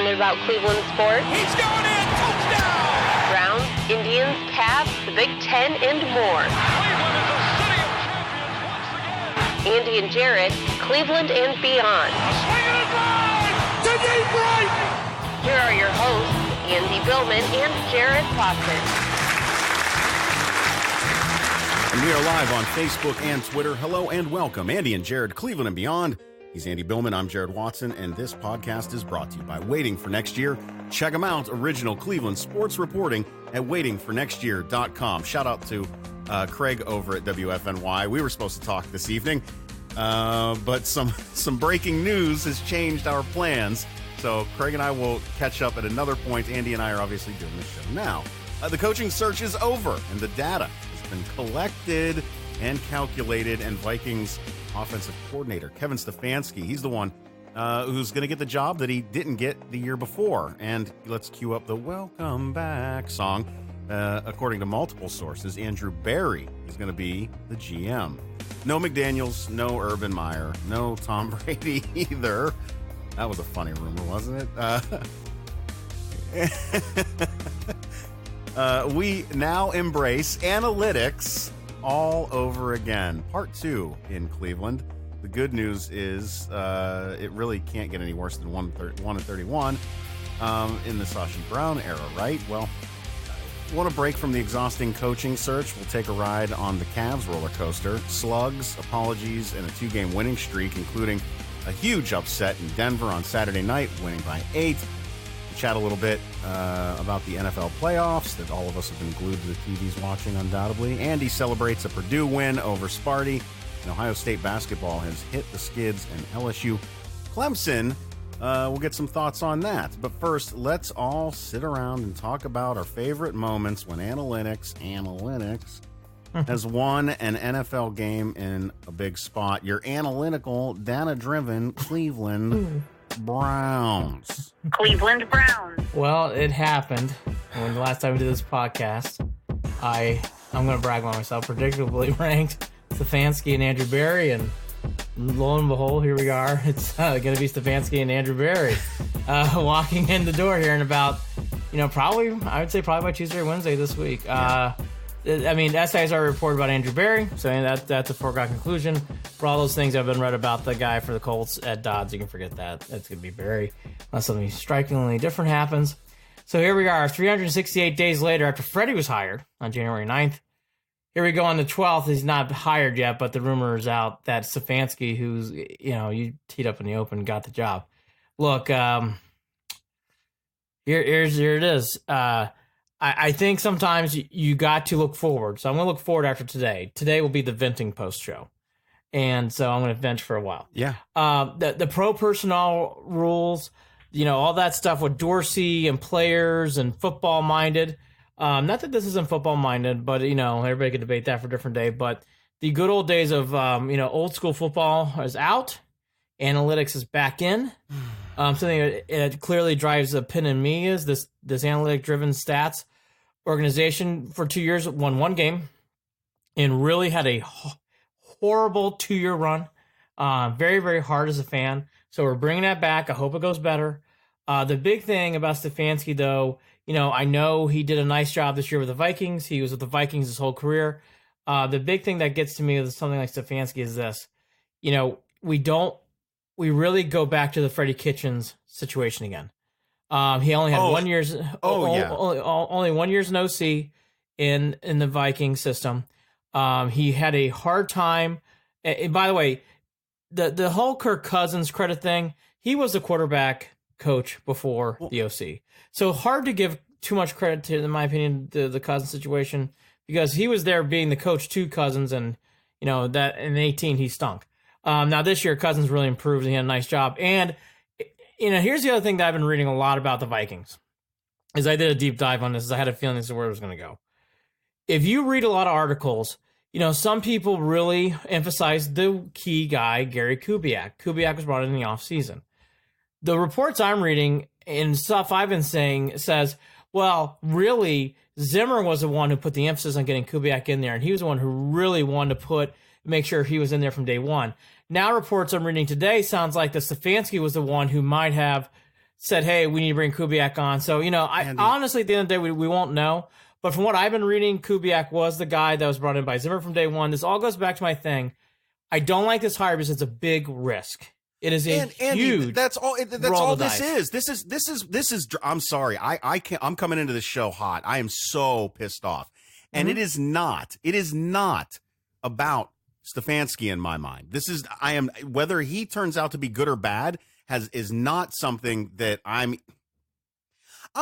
passionate about Cleveland sports. He's going in! Touchdown! Browns, Indians, Cavs, the Big Ten, and more. Cleveland is a city of champions once again! Andy and Jarid, Cleveland and beyond. A swing and a drive! To deep right! Here are your hosts, Andy Billman and Jarid Have. And we are live on Facebook and Twitter. Hello and welcome, Andy and Jarid, Cleveland and beyond. He's Andy Billman, I'm Jarid Watson, and this podcast is brought to you by Waiting for Next Year. Check them out, original Cleveland sports reporting at waitingfornextyear.com. Shout out to Craig over at WFNY. We were supposed to talk this evening, but some breaking news has changed our plans. So Craig and I will catch up at another point. Andy and I are obviously doing the show now. The coaching search is over, and the data has been collected and calculated, and Vikings offensive coordinator Kevin Stefanski, he's the one who's going to get the job that he didn't get the year before. And let's cue up the Welcome Back song. According to multiple sources, Andrew Berry is going to be the GM. No McDaniels, no Urban Meyer, no Tom Brady either. That was a funny rumor, wasn't it? We now embrace analytics all over again. Part 2 in Cleveland. The good news is it really can't get any worse than 1-31 in the Sashi Brown era, right? Well, want a break from the exhausting coaching search? We'll take a ride on the Cavs roller coaster. Slugs, apologies, and a 2-game winning streak, including a huge upset in Denver on Saturday night, winning by 8. We'll chat a little bit about the NFL playoffs that all of us have been glued to the TVs watching, undoubtedly. Andy celebrates a Purdue win over Sparty, and Ohio State basketball has hit the skids, and LSU Clemson. We'll get some thoughts on that. But first, let's all sit around and talk about our favorite moments when analytics has won an NFL game in a big spot. Your analytical, data-driven Cleveland Browns. Cleveland Browns. Well, it happened when the last time we did this podcast. I'm going to brag on myself. Predictably ranked Stefanski and Andrew Berry, and lo and behold, here we are. It's going to be Stefanski and Andrew Berry walking in the door here in about, probably by Tuesday or Wednesday this week. Essays are reported about Andrew Berry, so that's a foregone conclusion. For all those things that have been read about the guy for the Colts, Ed Dodds, you can forget that. It's going to be Berry, unless something strikingly different happens. So here we are, 368 days later after Freddie was hired on January 9th. Here we go on the 12th. He's not hired yet, but the rumor is out that Stefanski, who's, you teed up in the open, got the job. Look, here it is. I think sometimes you got to look forward. So I'm going to look forward after today. Today will be the venting post show. And so I'm going to vent for a while. Yeah. The pro personnel rules, all that stuff with Dorsey and players and football minded. Not that this isn't football minded, but, everybody can debate that for a different day. But the good old days of, old school football is out. Analytics is back in. Something that it clearly drives a pin in me is this analytic driven stats organization for 2 years won one game and really had a horrible 2-year run. Very, very hard as a fan. So we're bringing that back. I hope it goes better. The big thing about Stefanski, though, I know he did a nice job this year with the Vikings. He was with the Vikings his whole career. The big thing that gets to me with something like Stefanski is this. We really go back to the Freddie Kitchens situation again. He only had 1 year's only 1 year's no OC in the Viking system. He had a hard time. And by the way, the whole Kirk Cousins credit thing, he was the quarterback coach before the OC. So hard to give too much credit to, in my opinion, the Cousins situation, because he was there being the coach to Cousins, and that in 18 he stunk. Now this year Cousins really improved and he had a nice job. And here's the other thing that I've been reading a lot about the Vikings, is I did a deep dive on this, I had a feeling this is where it was going to go. If you read a lot of articles, some people really emphasize the key guy, Gary Kubiak. Kubiak was brought in the offseason. The reports I'm reading and stuff I've been saying says, well, really, Zimmer was the one who put the emphasis on getting Kubiak in there, and he was the one who really wanted to make sure he was in there from day one. Now reports I'm reading today sounds like the Stefanski was the one who might have said, hey, we need to bring Kubiak on. So, honestly, at the end of the day, we won't know. But from what I've been reading, Kubiak was the guy that was brought in by Zimmer from day one. This all goes back to my thing. I don't like this hire because it's a big risk. It is a huge. That's all. That's all this is. This is. I'm sorry. I can't. I'm coming into the show hot. I am so pissed off, and it is not. It is not about Stefanski in my mind. This is. I am. Whether he turns out to be good or bad is not something that I'm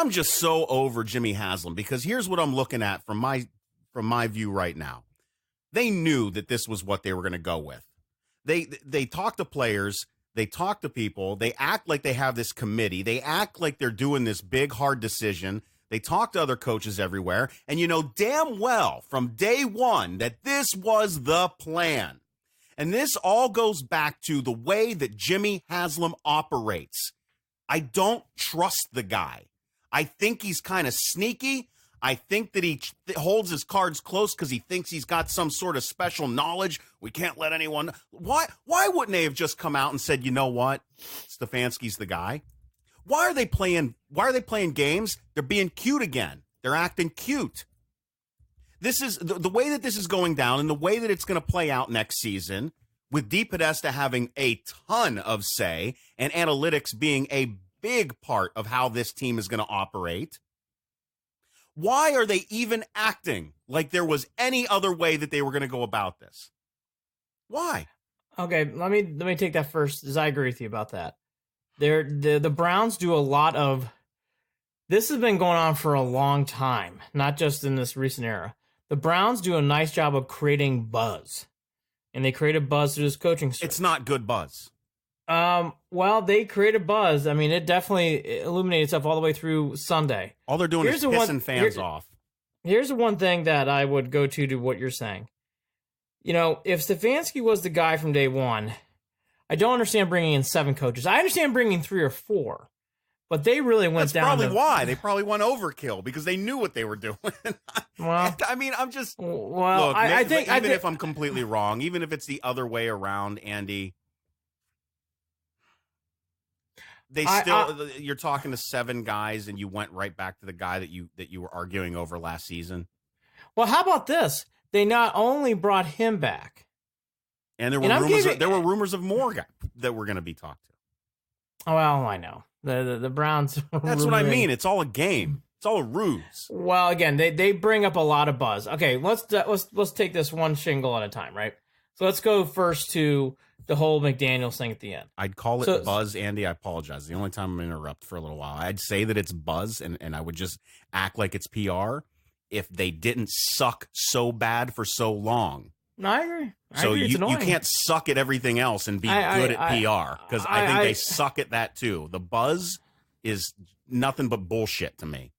just so over Jimmy Haslem, because here's what I'm looking at from my view right now. They knew that this was what they were going to go with. They talk to players, they talk to people, they act like they have this committee, they act like they're doing this big, hard decision. They talk to other coaches everywhere, and you know damn well from day one that this was the plan. And this all goes back to the way that Jimmy Haslem operates. I don't trust the guy. I think he's kind of sneaky. I think that he holds his cards close because he thinks he's got some sort of special knowledge. We can't let anyone. Why wouldn't they have just come out and said, you know what, Stefanski's the guy? Why are they playing games? They're being cute again. They're acting cute. This is the way that this is going down, and the way that it's going to play out next season, with DePodesta having a ton of say and analytics being a big part of how this team is going to operate. Why are they even acting like there was any other way that they were going to go about this? Why? Okay, let me take that first, because I agree with you about that. The Browns do a lot of. This has been going on for a long time, not just in this recent era. The Browns do a nice job of creating buzz, and they create a buzz through this coaching search. It's not good buzz. Well, they create a buzz. I mean, it definitely illuminates itself all the way through Sunday. All they're doing is pissing fans off. Here's the one thing that I would go to what you're saying. You know, if Stefanski was the guy from day one, I don't understand bringing in 7 coaches. I understand bringing 3 or 4, but they really went down. That's probably why. They probably went overkill because they knew what they were doing. Well, I mean, I'm just. Well, look, I think if I'm completely wrong, even if it's the other way around, Andy. You're talking to 7 guys, and you went right back to the guy that you were arguing over last season. Well, how about this? They not only brought him back, and there were rumors of more guys that were going to be talked to. Oh, well, I know the Browns. That's what I mean. It's all a game. It's all a ruse. Well, again, they bring up a lot of buzz. Okay, let's take this one shingle at a time, right? So let's go first to the whole McDaniels thing at the end. I'd call it buzz, Andy. I apologize. The only time I'm going to interrupt for a little while. I'd say that it's buzz, and I would just act like it's PR if they didn't suck so bad for so long. No, I agree. You can't suck at everything else and be good at PR, because I think they suck at that too. The buzz is nothing but bullshit to me.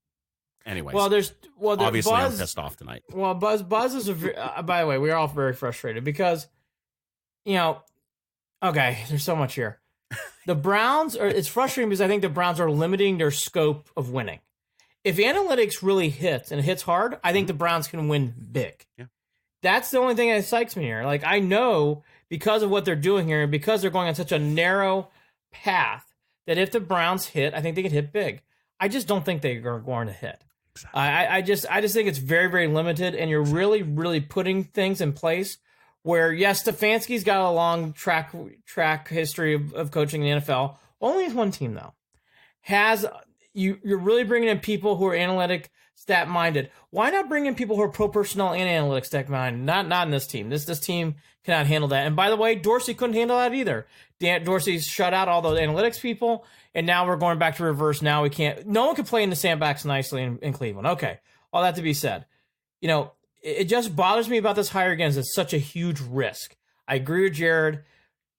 Anyways, obviously buzz, I'm pissed off tonight. Well, buzz is by the way, we are all very frustrated because, okay, there's so much here. The Browns it's frustrating because I think the Browns are limiting their scope of winning. If analytics really hits and it hits hard, I think the Browns can win big. Yeah. That's the only thing that excites me here. Like, I know because of what they're doing here and because they're going on such a narrow path that if the Browns hit, I think they could hit big. I just don't think they are going to hit. Exactly. I just think it's very, very limited, and you're really, really putting things in place where, yes, Stefanski's got a long track history of coaching in the NFL. Only one team, though. You're really bringing in people who are analytic, stat-minded. Why not bring in people who are pro personnel and analytics stat-minded? Not in this team. This team cannot handle that. And by the way, Dorsey couldn't handle that either. Dorsey's shut out all those analytics people, and now we're going back to reverse. Now we can't. No one can play in the sandbags nicely in Cleveland. Okay, all that to be said. It just bothers me about this hire again is it's such a huge risk. I agree with Jared.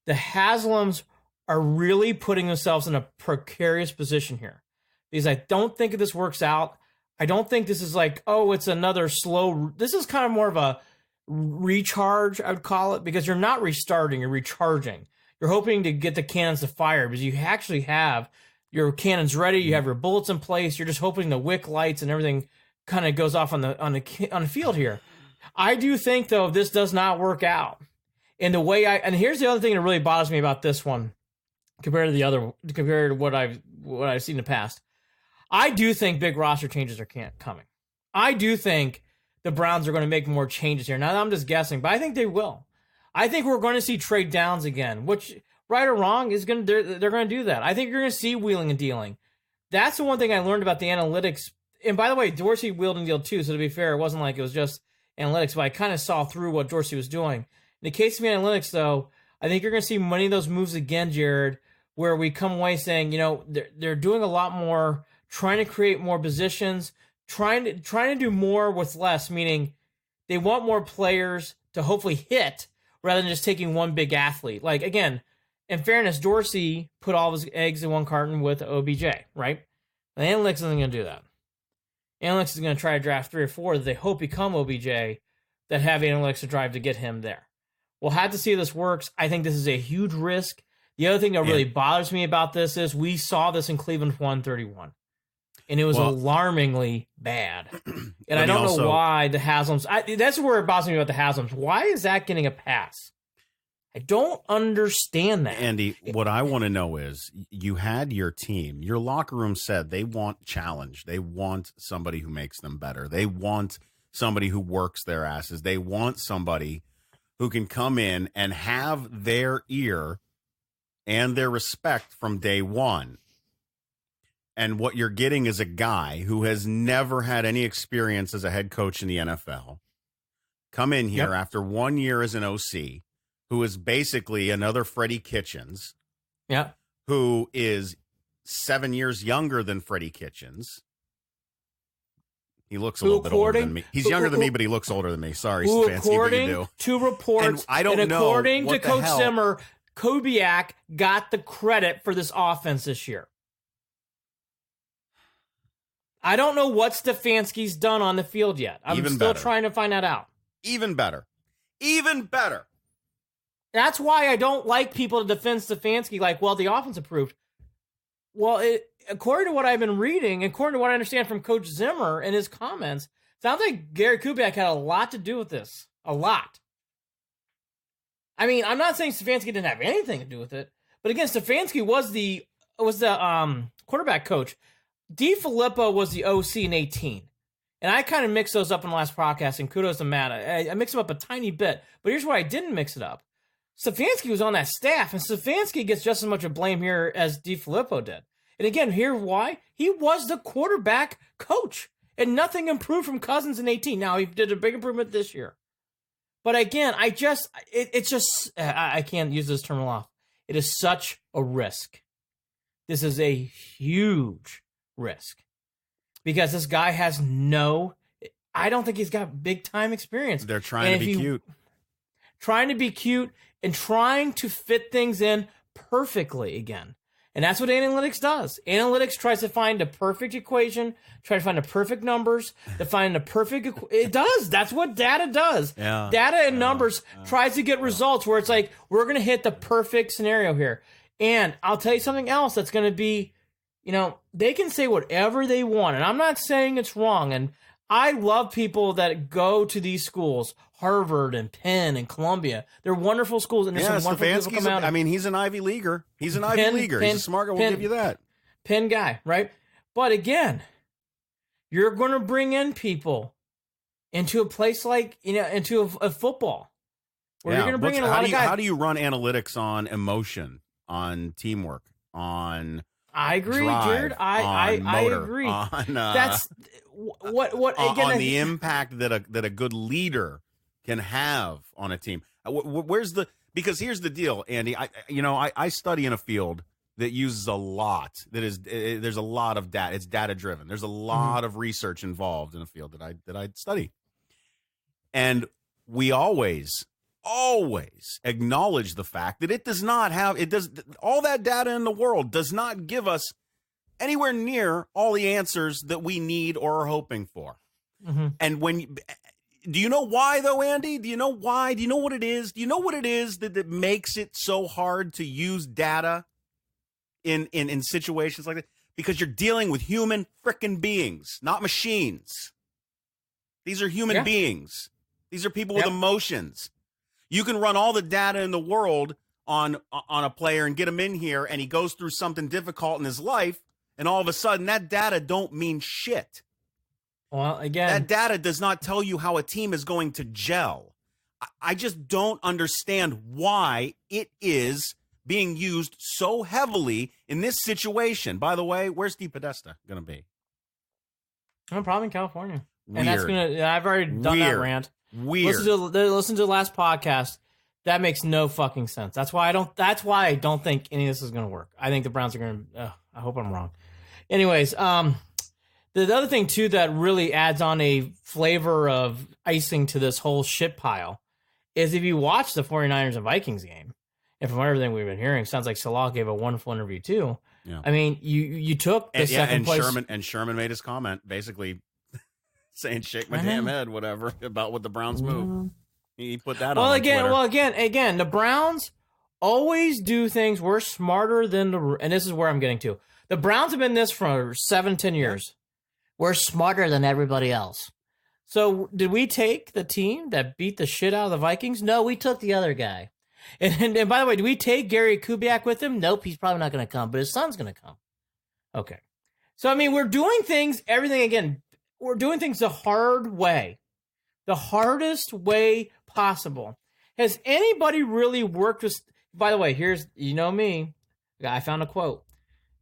The Haslems are really putting themselves in a precarious position here. Because I don't think if this works out, I don't think this is like, it's another slow. This is kind of more of a recharge, I would call it, because you're not restarting, you're recharging. You're hoping to get the cannons to fire because you actually have your cannons ready, you have your bullets in place, you're just hoping the wick lights and everything kind of goes off on the field here. I do think, though, this does not work out. And here's the other thing that really bothers me about this one compared to what I've what I've seen in the past. I do think big roster changes are coming. I do think the Browns are going to make more changes here. Now, I'm just guessing, but I think they will. I think we're going to see trade downs again, which, right or wrong, they're going to do that. I think you're going to see wheeling and dealing. That's the one thing I learned about the analytics. And by the way, Dorsey wheeled and dealed too, so to be fair, it wasn't like it was just analytics, but I kind of saw through what Dorsey was doing. In the case of analytics, though, I think you're going to see many of those moves again, Jared, where we come away saying, they're doing a lot more, trying to create more positions, trying to do more with less, meaning they want more players to hopefully hit rather than just taking one big athlete. Like, again, in fairness, Dorsey put all of his eggs in one carton with OBJ, right? The analytics isn't going to do that. Analytics is going to try to draft 3 or 4 that they hope become OBJ that have analytics to drive to get him there. We'll have to see if this works. I think this is a huge risk. The other thing that really bothers me about this is we saw this in Cleveland 131. And it was alarmingly bad. And I don't know why the Haslems... that's where it bothers me about the Haslems. Why is that getting a pass? I don't understand that. Andy, what I want to know is, you had your team. Your locker room said they want challenge. They want somebody who makes them better. They want somebody who works their asses. They want somebody who can come in and have their ear and their respect from day one. And what you're getting is a guy who has never had any experience as a head coach in the NFL. Come in here after 1 year as an OC, who is basically another Freddie Kitchens. Yeah. Who is 7 years younger than Freddie Kitchens. He looks a little bit older than me. He's younger than me, but he looks older than me. Sorry, Stefanski, according but you do. To reports, according to Coach Zimmer, Kubiak got the credit for this offense this year. I don't know what Stefanski's done on the field yet. I'm still trying to find that out. Even better. Even better. That's why I don't like people to defend Stefanski like, well, the offense improved. Well, according to what I've been reading, according to what I understand from Coach Zimmer and his comments, sounds like Gary Kubiak had a lot to do with this. A lot. I mean, I'm not saying Stefanski didn't have anything to do with it, but again, Stefanski was the quarterback coach. DeFilippo was the OC in 18. And I kind of mixed those up in the last podcast, and kudos to Matt. I mixed them up a tiny bit, but here's where I didn't mix it up. Stefanski was on that staff, and Stefanski gets just as much of blame here as DeFilippo did. And again, here's why. He was the quarterback coach, and nothing improved from Cousins in 18. Now, he did a big improvement this year. But again, I can't use this term a lot. It is such a risk. This is a huge risk because this guy has I don't think he's got big time experience. They're trying to be cute. Trying to be cute and trying to fit things in perfectly again. And that's what analytics does. Analytics tries to find a perfect equation, try to find the perfect numbers, to find the perfect... It does. That's what data does. Yeah. Data and numbers tries to get results where it's like, we're going to hit the perfect scenario here. And I'll tell you something else that's going to be, they can say whatever they want. And I'm not saying it's wrong. And I love people that go to these schools, Harvard and Penn and Columbia. They're wonderful schools, and there's some wonderful people come out. I mean, he's an Ivy Leaguer. He's an Ivy Leaguer. He's a smart guy. We'll give you that. Penn guy, right? But again, you're going to bring in people into a place like, into a football. Where you're going to bring in a lot of guys. How do you run analytics on emotion, on teamwork, on... I agree, Jared. I agree. That's what again on the impact that a good leader can have on a team. Because here's the deal, Andy. I study in a field that uses a lot. There's a lot of data. It's data driven. There's a lot of research involved in a field that I study, and we always acknowledge the fact that all that data in the world does not give us anywhere near all the answers that we need or are hoping for. Mm-hmm. And do you know why though, Andy? Do you know why? Do you know what it is? Do you know what it is that makes it so hard to use data in situations like that? Because you're dealing with human frickin' beings, not machines. These are human beings. These are people with emotions. You can run all the data in the world on a player and get him in here, and he goes through something difficult in his life, And all of a sudden, that data don't mean shit. Well, again, that data does not tell you how a team is going to gel. I just don't understand why it is being used so heavily in this situation. By the way, where's DePodesta going to be? I'm probably in California. Weird. And that's I've already done that rant. Weird. Listen to the last podcast. That makes no fucking sense. That's why I don't think any of this is going to work. I think the Browns are going to, I hope I'm wrong. Anyways, the other thing too that really adds on a flavor of icing to this whole shit pile is if you watch the 49ers and Vikings game, and from everything we've been hearing, sounds like Salah gave a wonderful interview too. Yeah. I mean, you took the second place. Sherman made his comment basically saying "shake my damn head," whatever about what the Browns move. He put that on Twitter. Again, the Browns always do things. We're smarter than and this is where I'm getting to. The Browns have been this for 7-10 years. We're smarter than everybody else. So did we take the team that beat the shit out of the Vikings? No, we took the other guy. And by the way, do we take Gary Kubiak with him? Nope, he's probably not going to come, but his son's going to come. Okay. So, I mean, we're doing things, we're doing things the hard way. The hardest way possible. Has anybody really worked with, by the way, here's, you know me, I found a quote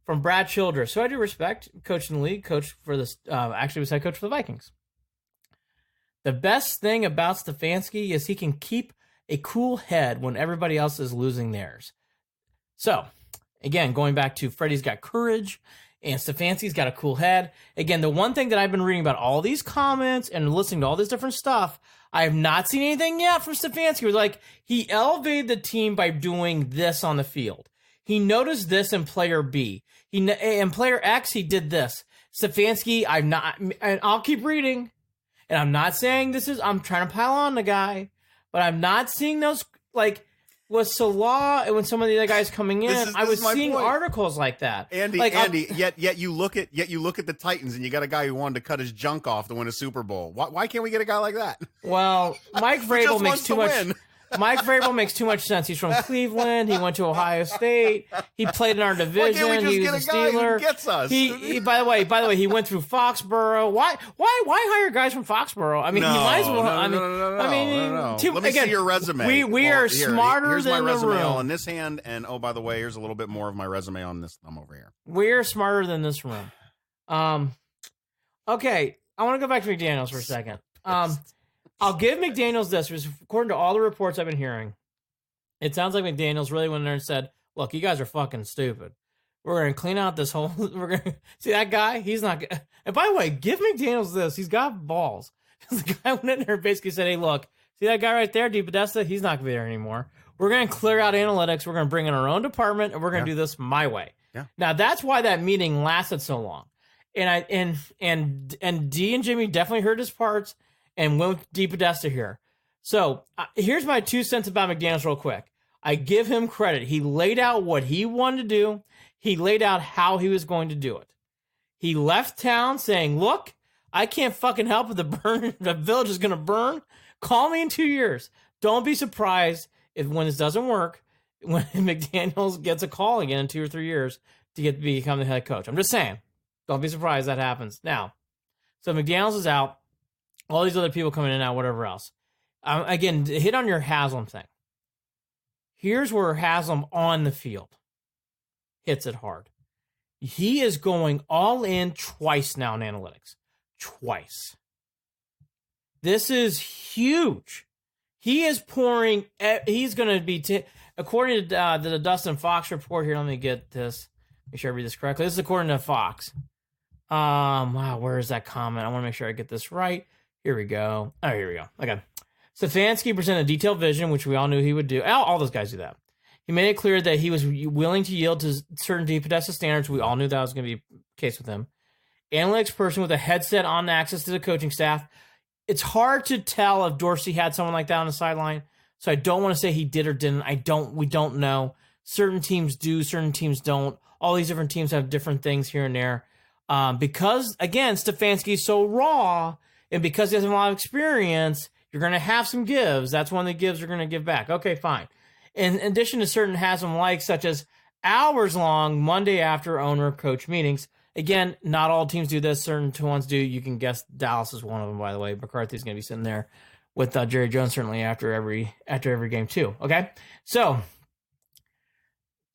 from Brad Childress. So I do respect, coach in the league, coach for this, actually was head coach for the Vikings. The best thing about Stefanski is he can keep a cool head when everybody else is losing theirs. So, again, going back to Freddie's got courage and Stefanski's got a cool head. Again, the one thing that I've been reading about all these comments and listening to all this different stuff, I have not seen anything yet from Stefanski. It was like he elevated the team by doing this on the field. He noticed this in player B. In player X, he did this. Stefanski, and I'll keep reading. And I'm not saying I'm trying to pile on the guy, but I'm not seeing those, like, with Salah and when some of the other guys coming in, I was seeing articles like that. Andy, like, yet you look at the Titans and you got a guy who wanted to cut his junk off to win a Super Bowl. Why can't we get a guy like that? Well, Mike Vrabel makes too much. Mike Vrabel makes too much sense. He's from Cleveland. He went to Ohio State. He played in our division. He was a Steeler. Gets us. He by the way, he went through Foxborough. Why hire guys from Foxborough? I mean, he might as well. No. Let me see your resume. We are smarter here's than my resume the room. on this hand, and oh, by the way, here's a little bit more of my resume on this thumb over here. We're smarter than this room. Okay, I want to go back to McDaniels for a second. I'll give McDaniels this, because according to all the reports I've been hearing, it sounds like McDaniels really went in there and said, look, you guys are fucking stupid. We're going to clean out this whole... We're going to see that guy? He's not... And by the way, give McDaniels this. He's got balls. The guy went in there and basically said, hey, look, see that guy right there, DePodesta? He's not going to be there anymore. We're going to clear out analytics. We're going to bring in our own department, and we're going to do this my way. Yeah. Now, that's why that meeting lasted so long. And D and Jimmy definitely heard his parts and went with DePodesta here. So here's my 2 cents about McDaniels real quick. I give him credit. He laid out what he wanted to do. He laid out how he was going to do it. He left town saying, look, I can't fucking help it. The village is going to burn. Call me in 2 years. Don't be surprised when this doesn't work, when McDaniels gets a call again in 2 or 3 years to become the head coach. I'm just saying. Don't be surprised that happens. Now, so McDaniels is out. All these other people coming in and out, whatever else. Again, hit on your Haslem thing. Here's where Haslem on the field hits it hard. He is going all in twice now in analytics. Twice. This is huge. He is pouring. He's going to be, according to the Dustin Fox report here, let me get this. Make sure I read this correctly. This is according to Fox. Wow, where is that comment? I want to make sure I get this right. Here we go. Oh, here we go. Okay. Stefanski presented a detailed vision, which we all knew he would do. All those guys do that. He made it clear that he was willing to yield to certain DePodesta standards. We all knew that was going to be the case with him. Analytics person with a headset on access to the coaching staff. It's hard to tell if Dorsey had someone like that on the sideline, so I don't want to say he did or didn't. We don't know. Certain teams do, certain teams don't. All these different teams have different things here and there. Because, again, Stefanski is so raw, and because he has a lot of experience, you're going to have some gives. That's one of the gives you're going to give back. Okay, fine. In addition to certain Haslem likes, such as hours-long Monday after owner-coach meetings, Again, not all teams do this. Certain ones do. You can guess Dallas is one of them, by the way. McCarthy's going to be sitting there with Jerry Jones certainly after every game too. Okay, so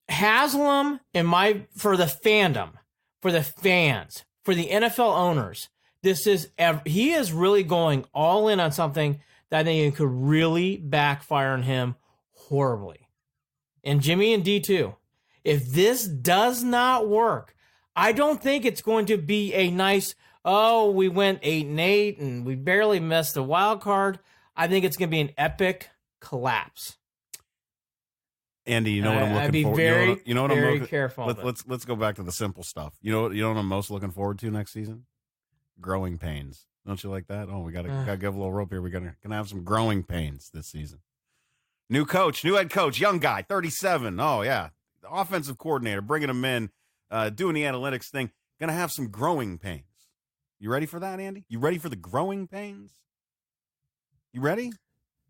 Haslem for the fandom, for the fans, for the NFL owners, he is really going all in on something that I think it could really backfire on him horribly, and Jimmy and D too. If this does not work, I don't think it's going to be a nice, we went 8-8 and we barely missed the wild card. I think it's going to be an epic collapse. Andy, you know what I'm looking I'd be forward very, you know what very I'm careful. Let's go back to the simple stuff. You know what I'm most looking forward to next season? Growing pains. Don't you like that? Oh, we gotta give a little rope here. We're gonna have some growing pains this season. New head coach, young guy, 37. Oh yeah, the offensive coordinator, bringing him in. Doing the analytics thing, gonna have some growing pains. You ready for that, Andy? You ready for the growing pains? You ready?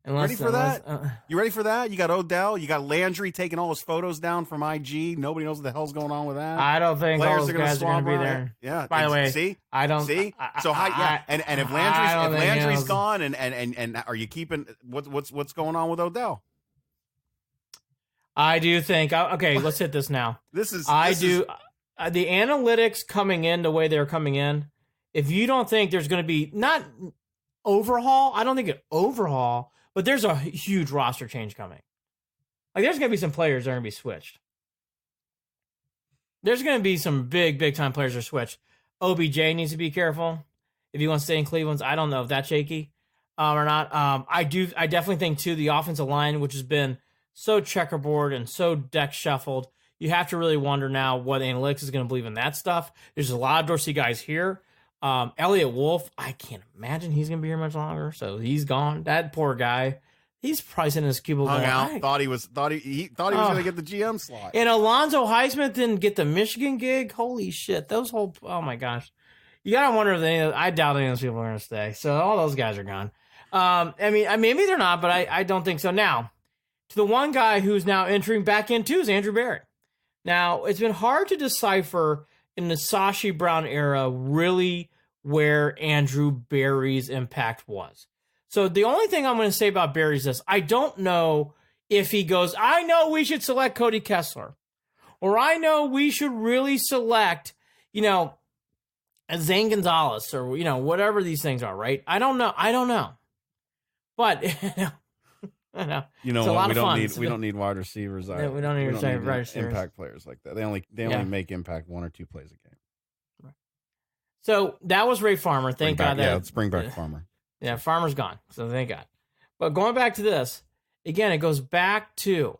Ready for that? You ready for that? You got Odell, you got Landry taking all his photos down from IG. Nobody knows what the hell's going on with that. I don't think players all those guys are going to be there. Yeah. By the way, see, I don't see. So and if Landry's gone, and are you keeping what's going on with Odell? I do think. Okay, let's hit this now. The analytics coming in the way they're coming in, if you don't think there's going to be, not overhaul, I don't think an overhaul, but there's a huge roster change coming. Like, there's going to be some players that are going to be switched. There's going to be some big time players that are switched. OBJ needs to be careful if he wants to stay in Cleveland. I don't know if that's shaky or not. I definitely think, too, the offensive line, which has been so checkerboard and so deck shuffled, you have to really wonder now what analytics is going to believe in that stuff. There's a lot of Dorsey guys here. Elliott Wolf, I can't imagine he's going to be here much longer, so he's gone. That poor guy, he's probably sitting in his cubicle hung out. Thought he was going to get the GM slot. And Alonzo Highsmith didn't get the Michigan gig. Holy shit! Oh my gosh, you gotta wonder if I doubt any of those people are going to stay. So all those guys are gone. Maybe they're not, but I don't think so. Now, to the one guy who's now entering back into is Andrew Berry. Now, it's been hard to decipher in the Sashi Brown era really where Andrew Berry's impact was. So the only thing I'm going to say about Berry is this. I don't know if he goes, I know we should select Cody Kessler, or I know we should really select, Zane Gonzalez, or, whatever these things are, right? I don't know. But, I know. You know what? We don't need wide receivers. Yeah, we don't need wide receivers. Impact players like that. They only make impact 1 or 2 plays a game. Right. So that was Ray Farmer. Thank God. Let's bring back Farmer. Yeah, Farmer's gone. So thank God. But going back to this, again, it goes back to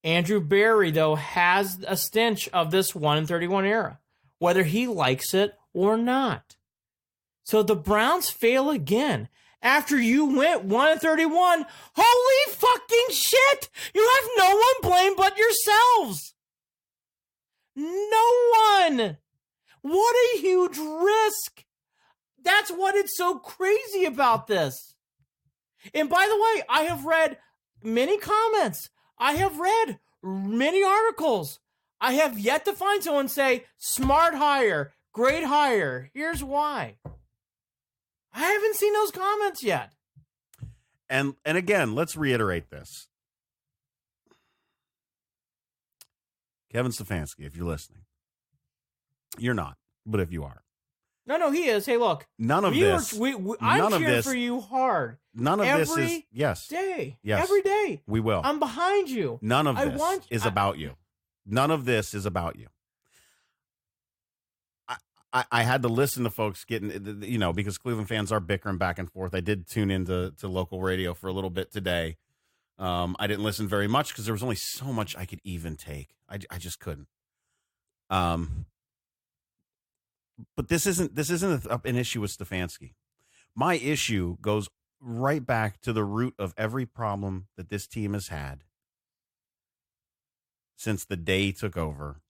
Andrew Berry, though, has a stench of this 1-31 era, whether he likes it or not. So the Browns fail again. After you went 1-31, holy fucking shit! You have no one blamed but yourselves! No one! What a huge risk! That's what it's so crazy about this. And by the way, I have read many comments. I have read many articles. I have yet to find someone say, smart hire, great hire. Here's why. I haven't seen those comments yet. And again, let's reiterate this. Kevin Stefanski, if you're listening. You're not, but if you are. No, he is. Hey, look. I'm cheering for you hard. None of this is, yes. Every day. We will. I'm behind you. None of this is about you. None of this is about you. I had to listen to folks getting, because Cleveland fans are bickering back and forth. I did tune into local radio for a little bit today. I didn't listen very much because there was only so much I could even take. I just couldn't. But this isn't an issue with Stefanski. My issue goes right back to the root of every problem that this team has had since the day he took over,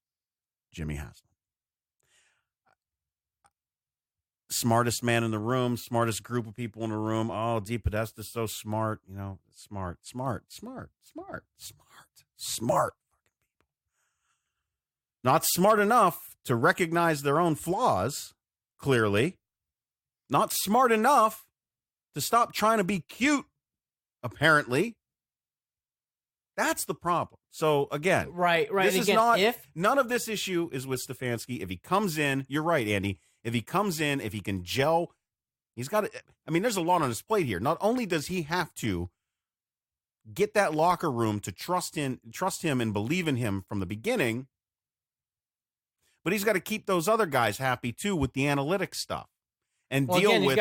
Jimmy Haslem. Smartest man in the room, smartest group of people in the room. Oh, DePodesta's so smart, smart fucking people. Not smart enough to recognize their own flaws, clearly. Not smart enough to stop trying to be cute, apparently. That's the problem. So, again, right. This again, is not, none of this issue is with Stefanski. If he comes in, you're right, Andy. If he comes in, if he can gel, he's got to, I mean, there's a lot on his plate here. Not only does he have to get that locker room to trust him and believe in him from the beginning, but he's got to keep those other guys happy too with the analytics stuff and deal with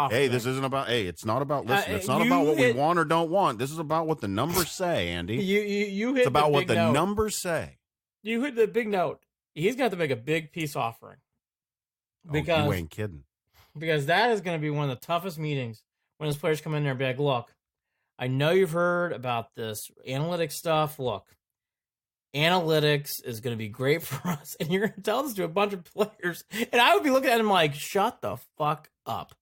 hey, this isn't about, hey, it's not about, listen, it's not about what we want or don't want. This is about what the numbers say, Andy. You hit it's about the what big the note. numbers say. You hit the big note. He's going to have to make a big peace offering. Because you ain't kidding. Because that is going to be one of the toughest meetings when his players come in there and be like, look, I know you've heard about this analytics stuff. Look, analytics is going to be great for us. And you're going to tell this to a bunch of players. And I would be looking at him like, shut the fuck up.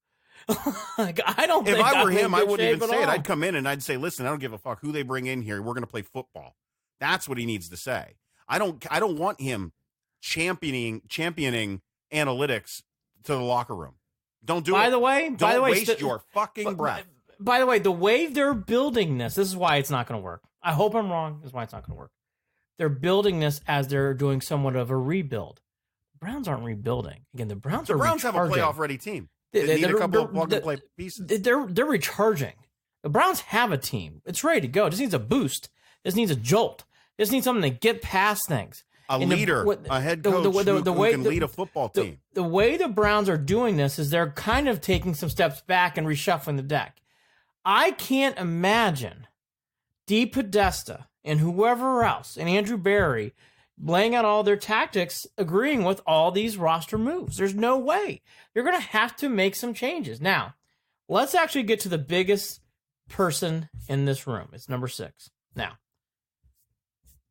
Like, I don't think if I were him, I wouldn't even say it. all. I'd come in and I'd say, listen, I don't give a fuck who they bring in here. We're going to play football. That's what he needs to say. I don't want him championing analytics to the locker room. Don't do it. By the way, waste your fucking breath. By the way, the way they're building this is why it's not going to work. I hope I'm wrong. This is why it's not going to work. They're building this as they're doing somewhat of a rebuild. The Browns aren't rebuilding. Again, the Browns have a playoff-ready team. They need a couple of plug-and-play pieces. They're recharging. The Browns have a team. It's ready to go. It just needs a boost. It just needs a jolt. It just needs something to get past things. A leader, a head coach who can lead a football team. The way the Browns are doing this is they're kind of taking some steps back and reshuffling the deck. I can't imagine DePodesta and whoever else and Andrew Berry laying out all their tactics, agreeing with all these roster moves. There's no way. You're going to have to make some changes. Now, let's actually get to the biggest person in this room. It's number 6. Now,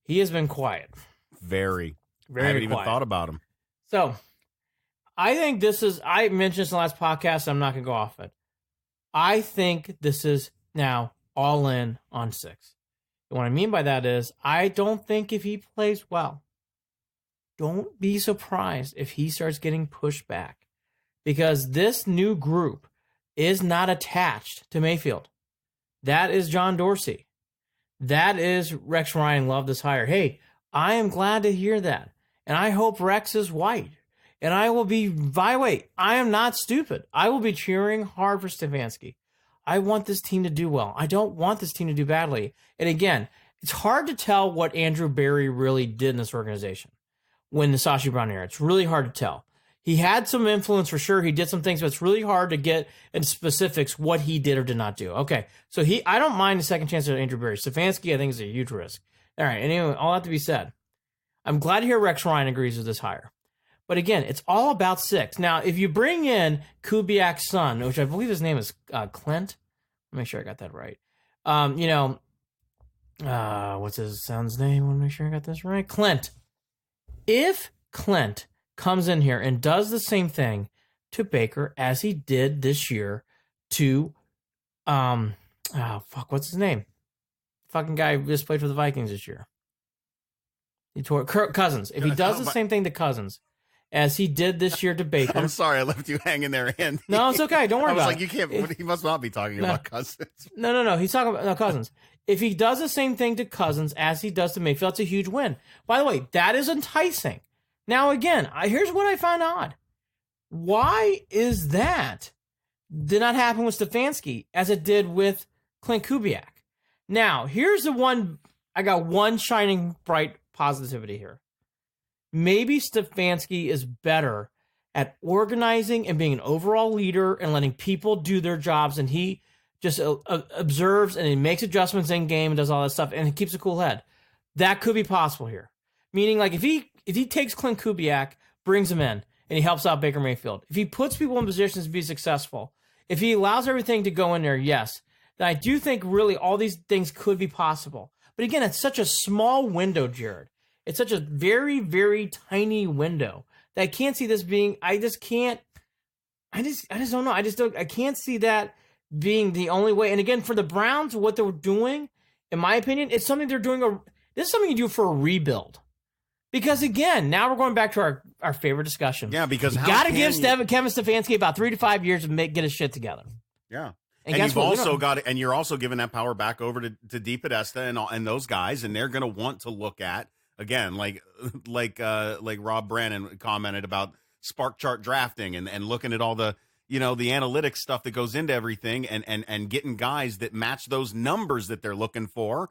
he has been quiet. Very quiet. I haven't even thought about him. So, I think this is, I mentioned this in the last podcast, so I'm not going to go off it. I think this is now all in on 6. And what I mean by that is, I don't think if he plays well, don't be surprised if he starts getting pushed back. Because this new group is not attached to Mayfield. That is John Dorsey. That is Rex Ryan. Love this hire. Hey, I am glad to hear that. And I hope Rex is white. And I will be, by the way, I am not stupid. I will be cheering hard for Stefanski. I want this team to do well. I don't want this team to do badly. And again, it's hard to tell what Andrew Berry really did in this organization when the Sashi Brown era. It's really hard to tell. He had some influence for sure. He did some things, but it's really hard to get into specifics what he did or did not do. Okay, so I don't mind the second chance of Andrew Berry. Stefanski, I think, is a huge risk. All right, anyway, all that to be said. I'm glad to hear Rex Ryan agrees with this hire. But again, it's all about 6. Now, if you bring in Kubiak's son, which I believe his name is Clint, let me make sure I got that right. What's his son's name? I want to make sure I got this right. Clint. If Clint comes in here and does the same thing to Baker as he did this year to, what's his name? Fucking guy who just played for the Vikings this year. He tore Cousins. If he does the same thing to Cousins as he did this year to Baker. I'm sorry I left you hanging there, Andy. No, it's okay. Don't worry about it. I was like, you can't, he must not be talking about Cousins. No. He's talking about Cousins. If he does the same thing to Cousins as he does to Mayfield, that's a huge win. By the way, that is enticing. Now, again, here's what I find odd. Why is that did not happen with Stefanski as it did with Clint Kubiak? Now, here's the one. I got one shining bright positivity here. Maybe Stefanski is better at organizing and being an overall leader and letting people do their jobs, and he just observes and he makes adjustments in game and does all that stuff, and he keeps a cool head. That could be possible here. Meaning, like, if he takes Clint Kubiak, brings him in, and he helps out Baker Mayfield, if he puts people in positions to be successful, if he allows everything to go in there, yes, then I do think really all these things could be possible. But again, it's such a small window, Jared. It's such a very, very tiny window that I can't see this being, I just don't know. I can't see that being the only way. And again, for the Browns, what they're doing, in my opinion, it's something they're doing, this is something you do for a rebuild. Because again, now we're going back to our favorite discussion. Yeah, because you got to give Kevin Stefanski about 3 to 5 years to get his shit together. Yeah. And you've also got, and you're also giving that power back over to DePodesta and those guys, and they're going to want to look at again, like Rob Brannon commented about spark chart drafting and looking at all the the analytics stuff that goes into everything, and getting guys that match those numbers that they're looking for,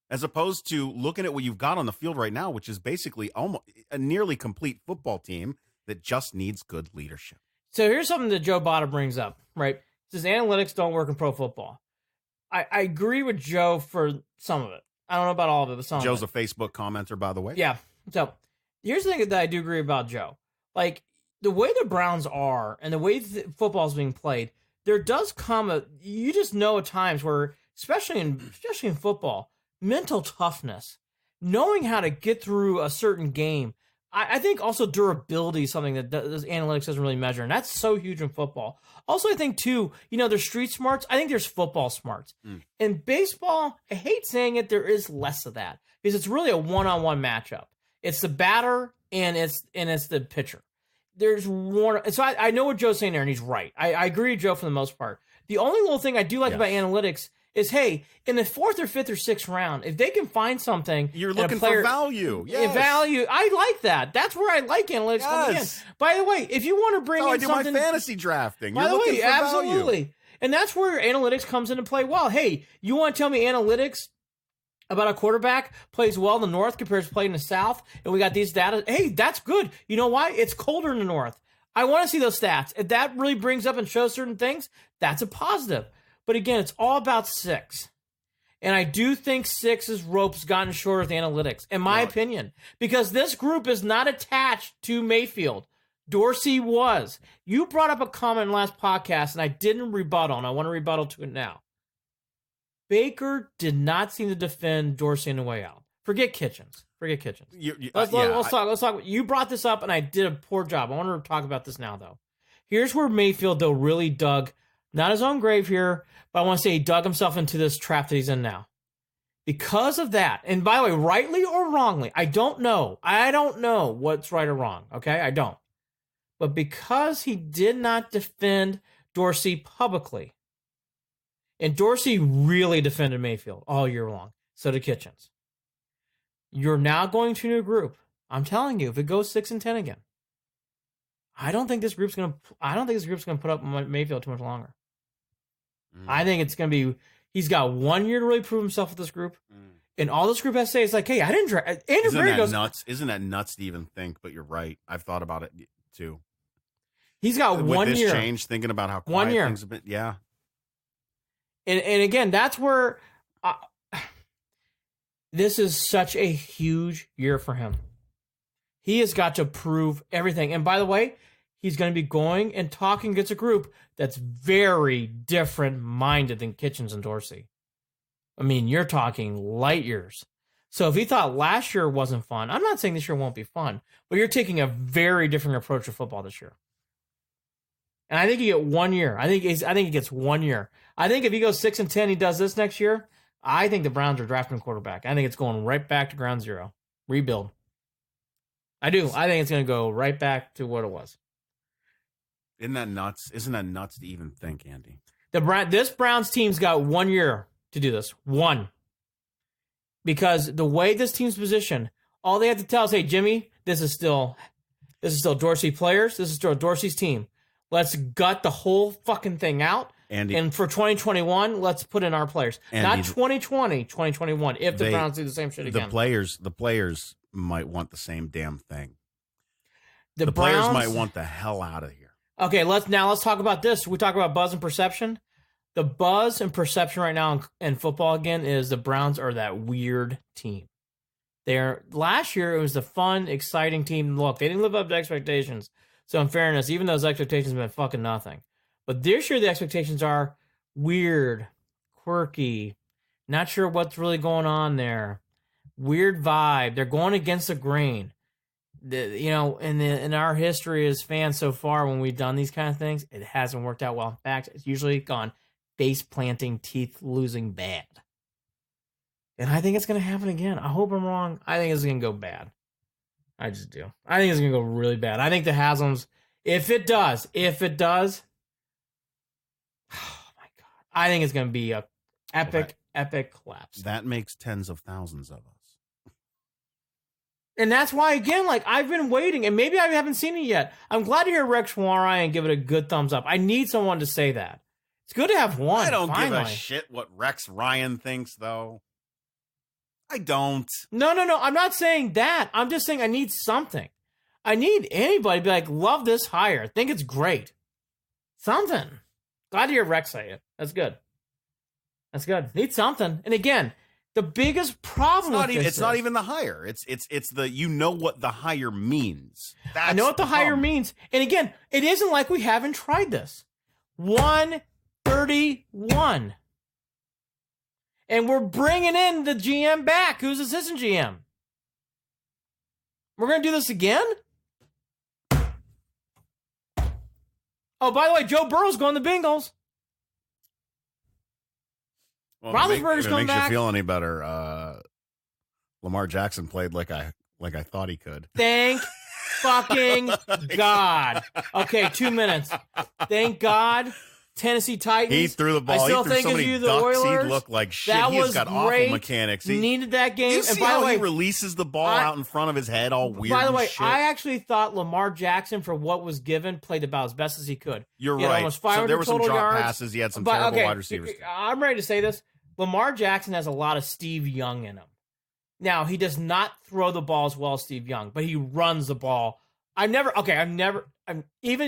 as opposed to looking at what you've got on the field right now, which is basically almost a nearly complete football team that just needs good leadership. So here's something that Joe Botta brings up, right? Says analytics don't work in pro football. I agree with Joe for some of it. I don't know about all of it, but some Joe's of it. a Facebook commenter, by the way. Yeah. So here's the thing that I do agree about Joe. Like, the way the Browns are and the way football is being played, there does come you just know at times where, especially in football, mental toughness, knowing how to get through a certain game. I think also durability is something that analytics doesn't really measure, and that's so huge in football. Also, I think, too, there's street smarts. I think there's football smarts. In baseball, I hate saying it, there is less of that because it's really a one-on-one matchup. It's the batter and it's the pitcher. There's one. So I know what Joe's saying there, and he's right. I agree with Joe for the most part. The only little thing I do like about analytics is, hey, in the 4th or 5th or 6th round, if they can find something, you're looking for value. Yes. Value. I like that. That's where I like analytics coming in. By the way, if you want to bring in something, I do my fantasy drafting. By the way, absolutely. Value. And that's where analytics comes into play. Well, hey, you want to tell me analytics about a quarterback plays well in the North compared to playing in the South, and we got these data? Hey, that's good. You know why? It's colder in the North. I want to see those stats. If that really brings up and shows certain things, that's a positive. But again, it's all about 6. And I do think 6's rope's gotten shorter with analytics, in my opinion, because this group is not attached to Mayfield. Dorsey was. You brought up a comment in the last podcast, and I didn't rebuttal, and I want to rebuttal to it now. Baker did not seem to defend Dorsey on the way out. Forget Kitchens. Let's talk. You brought this up, and I did a poor job. I want to talk about this now, though. Here's where Mayfield, though, really dug, not his own grave here, but I want to say he dug himself into this trap that he's in now. Because of that, and by the way, rightly or wrongly, I don't know. I don't know what's right or wrong, okay? I don't. But because he did not defend Dorsey publicly, and Dorsey really defended Mayfield all year long, so did Kitchens. You're now going to a new group. I'm telling you, if it goes 6-10 again, I don't think this group's gonna put up Mayfield too much longer. I think it's gonna be. He's got 1 year to really prove himself with this group, and all this group has to say is like, "Hey, I didn't draft." Andrew Berry goes nuts. Isn't that nuts to even think? But you're right. I've thought about it too. He's got with 1 this year. Change, thinking about how quiet things have been. Yeah. And again, that's where this is such a huge year for him. He has got to prove everything. And by the way, he's going to be going and talking against a group that's very different minded than Kitchens and Dorsey. I mean, you're talking light years. So if he thought last year wasn't fun, I'm not saying this year won't be fun, but you're taking a very different approach to football this year. And I think you get 1 year. I think he gets 1 year. I think if he goes 6-10, he does this next year. I think the Browns are drafting a quarterback. I think it's going right back to ground zero. Rebuild. I do. I think it's going to go right back to what it was. Isn't that nuts? Isn't that nuts to even think, Andy? This Browns team's got 1 year to do this. 1. Because the way this team's positioned, all they have to tell is, hey, Jimmy, this is still Dorsey players. This is still Dorsey's team. Let's gut the whole fucking thing out. Andy, and for 2021, let's put in our players. Andy, not 2020, 2021, if the Browns do the same shit again. The players might want the same damn thing. The players might want the hell out of here. Okay, let's talk about this. We talk about buzz and perception. The buzz and perception right now in football again is the Browns are that weird team. Last year it was the fun, exciting team. Look, they didn't live up to expectations. So in fairness, even those expectations have been fucking nothing. But this year the expectations are weird, quirky, not sure what's really going on there. Weird vibe. They're going against the grain. In our history as fans so far, when we've done these kind of things, it hasn't worked out well. In fact, it's usually gone face planting, teeth losing bad. And I think it's going to happen again. I hope I'm wrong. I think it's going to go bad. I just do. I think it's going to go really bad. I think the Haslems, if it does, oh my God, I think it's going to be a epic collapse. That makes tens of thousands of us. And that's why, again, like, I've been waiting, and maybe I haven't seen it yet. I'm glad to hear Rex Ryan give it a good thumbs up. I need someone to say that. It's good to have one. I don't finally. give a shit what Rex Ryan thinks, though. I don't. No. I'm not saying that. I'm just saying I need something. I need anybody to be like, love this hire. Think it's great. Something. Glad to hear Rex say it. That's good. Need something. And again, the biggest problem it's not even the hire. It's the, you know what the hire means. I know what the hire means. And again, it isn't like we haven't tried this. 131. And we're bringing in the GM back, who's assistant GM. We're going to do this again? Oh, by the way, Joe Burrow's going to Bengals. Well, Roethlisberger's coming back. Makes you feel any better? Lamar Jackson played like I thought he could. Thank fucking God. Okay, 2 minutes. Thank God. Tennessee Titans. He threw the ball. I still he threw think so many of you, ducks. the Oilers. He looked like shit. That He's got great. awful mechanics. He needed that game. You see and by how the way, he releases the ball out in front of his head, all weird. By the way, shit? I actually thought Lamar Jackson, for what was given, played about as best as he could. You're he right. Almost 500 so there were some total drop yards. passes. He had some terrible wide receivers. I'm ready to say this. Lamar Jackson has a lot of Steve Young in him. Now, he does not throw the ball as well as Steve Young, but he runs the ball. Even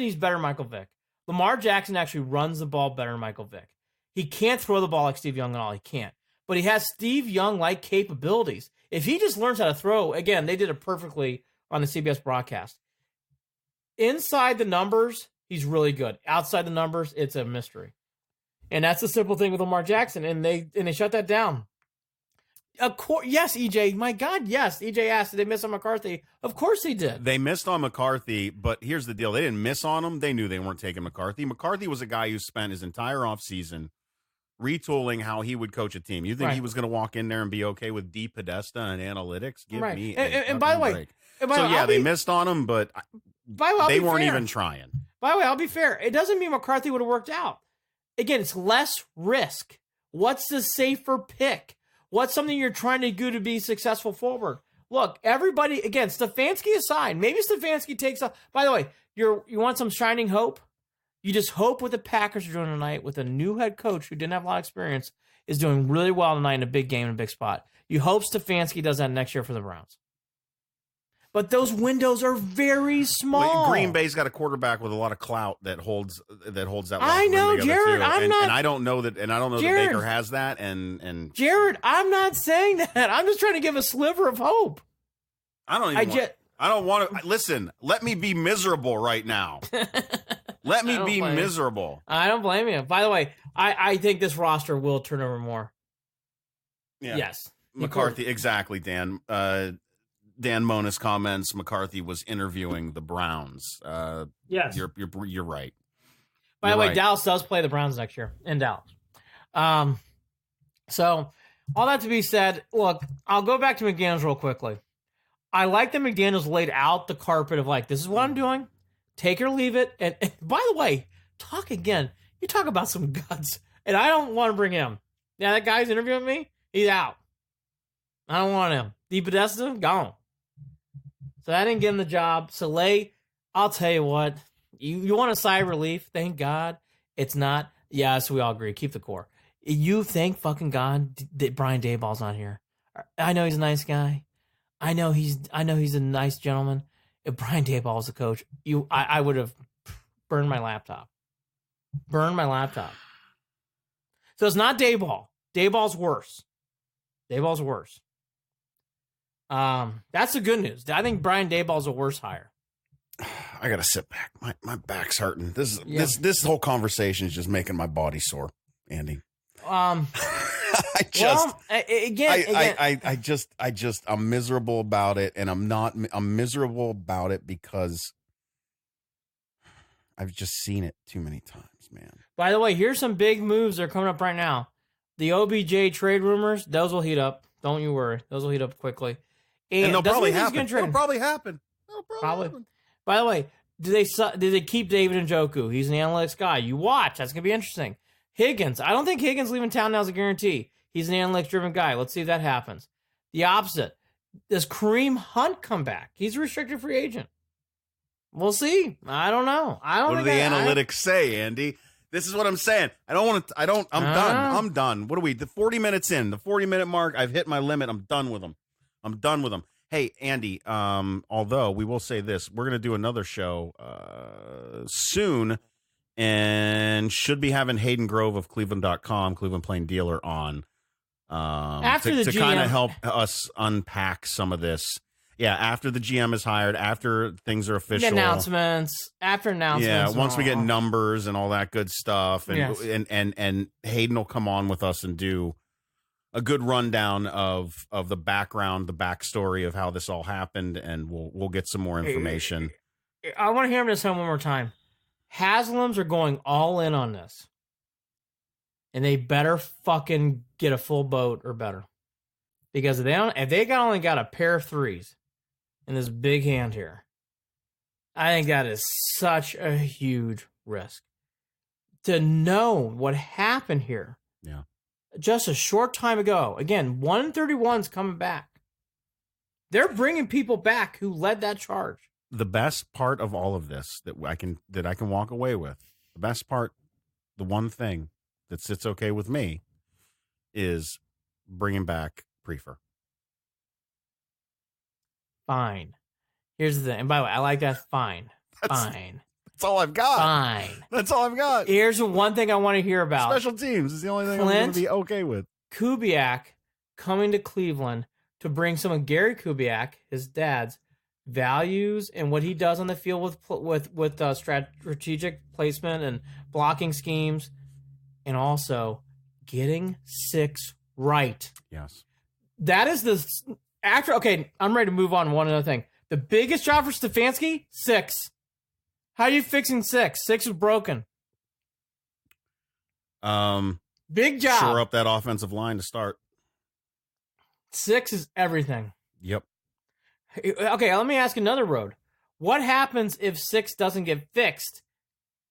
he's better than Michael Vick. Lamar Jackson actually runs the ball better than Michael Vick. He can't throw the ball like Steve Young at all. He can't. But he has Steve Young-like capabilities. If he just learns how to throw, again, they did it perfectly on the CBS broadcast. Inside the numbers, he's really good. Outside the numbers, it's a mystery. And that's the simple thing with Lamar Jackson, and they shut that down. Of course, yes, EJ. My God, yes. EJ asked, did they miss on McCarthy? Of course they did. They missed on McCarthy, but here's the deal. They didn't miss on him. They knew they weren't taking McCarthy. McCarthy was a guy who spent his entire offseason retooling how he would coach a team. You think he was going to walk in there and be okay with DePodesta and analytics? Give me and by the way, break. They missed on him, but they weren't even trying. By the way, I'll be fair. It doesn't mean McCarthy would have worked out. Again, it's less risk. What's the safer pick? What's something you're trying to do to be successful forward? Look, everybody, again, Stefanski aside, maybe Stefanski takes off. By the way, you want some shining hope? You just hope what the Packers are doing tonight with a new head coach who didn't have a lot of experience is doing really well tonight in a big game in a big spot. You hope Stefanski does that next year for the Browns. But those windows are very small. Well, Green Bay's got a quarterback with a lot of clout that holds that. I know, Jared. I don't know that Baker has that. And Jared, I'm not saying that. I'm just trying to give a sliver of hope. I don't want to listen. Let me be miserable right now. Let me be miserable. I don't blame you. By the way, I think this roster will turn over more. Yeah. Yes. McCarthy, exactly, Dan. Dan Monis comments McCarthy was interviewing the Browns. Yes. You're right. By the way, Dallas does play the Browns next year in Dallas. So all that to be said, look, I'll go back to McDaniels real quickly. I like that McDaniels laid out the carpet of like, this is what I'm doing. Take it or leave it. And by the way, talk again. You talk about some guts. And I don't want to bring him. Yeah, that guy's interviewing me. He's out. I don't want him. DePodesta, gone. So I didn't get him the job. Soleil, I'll tell you what. You want a sigh of relief? Thank God. It's not. Yes, we all agree. Keep the core. You thank fucking God that Brian Daboll's not here. I know he's a nice guy. I know he's a nice gentleman. If Brian Daboll was the coach, I would have burned my laptop. So it's not Daboll. Daboll's worse. That's the good news. I think Brian Daboll's a worse hire. I gotta sit back. My back's hurting. This whole conversation is just making my body sore, Andy. I'm miserable about it, and I'm miserable about it because I've just seen it too many times, man. By the way, here's some big moves that are coming up right now. The OBJ trade rumors, those will heat up. Don't you worry. Those will heat up quickly. And they'll probably happen. It'll probably happen. Probably. By the way, did they keep David Njoku? He's an analytics guy. You watch. That's going to be interesting. Higgins. I don't think Higgins leaving town now is a guarantee. He's an analytics-driven guy. Let's see if that happens. The opposite. Does Kareem Hunt come back? He's a restricted free agent. We'll see. I don't know. What do the analytics say, Andy? This is what I'm saying. I'm done. I'm done. What are we? The 40 minutes in, the 40-minute mark, I've hit my limit. I'm done with them. Hey, Andy, although we will say this, we're going to do another show soon and should be having Hayden Grove of Cleveland.com, Cleveland Plain Dealer, on to kind of help us unpack some of this. Yeah, after the GM is hired, after things are official. After announcements. Yeah, once we get numbers and all that good stuff. And Hayden will come on with us and do a good rundown of the background, the backstory of how this all happened, and we'll get some more information. I want to hear him this one more time. Haslam's are going all in on this. And they better fucking get a full boat or better. Because if they only got a pair of threes in this big hand here, I think that is such a huge risk. To know what happened here. Yeah. Just a short time ago. Again, 131's coming back. They're bringing people back who led that charge. The best part of all of this that I can walk away with, the best part, the one thing that sits okay with me, is bringing back Prefer. Fine. Here's the thing. And by the way, I like that. Fine. Fine. That's all I've got. Fine. That's all I've got. Here's the one thing I want to hear about. Special teams is the only thing I'm going to be okay with. Kubiak coming to Cleveland to bring some of Gary Kubiak, his dad's, values and what he does on the field with strategic placement and blocking schemes, and also getting 6 right. Yes. That is okay, I'm ready to move on to one other thing. The biggest job for Stefanski, 6. How are you fixing 6? 6 is broken. Big job. Shore up that offensive line to start. 6 is everything. Yep. Okay, let me ask another road. What happens if 6 doesn't get fixed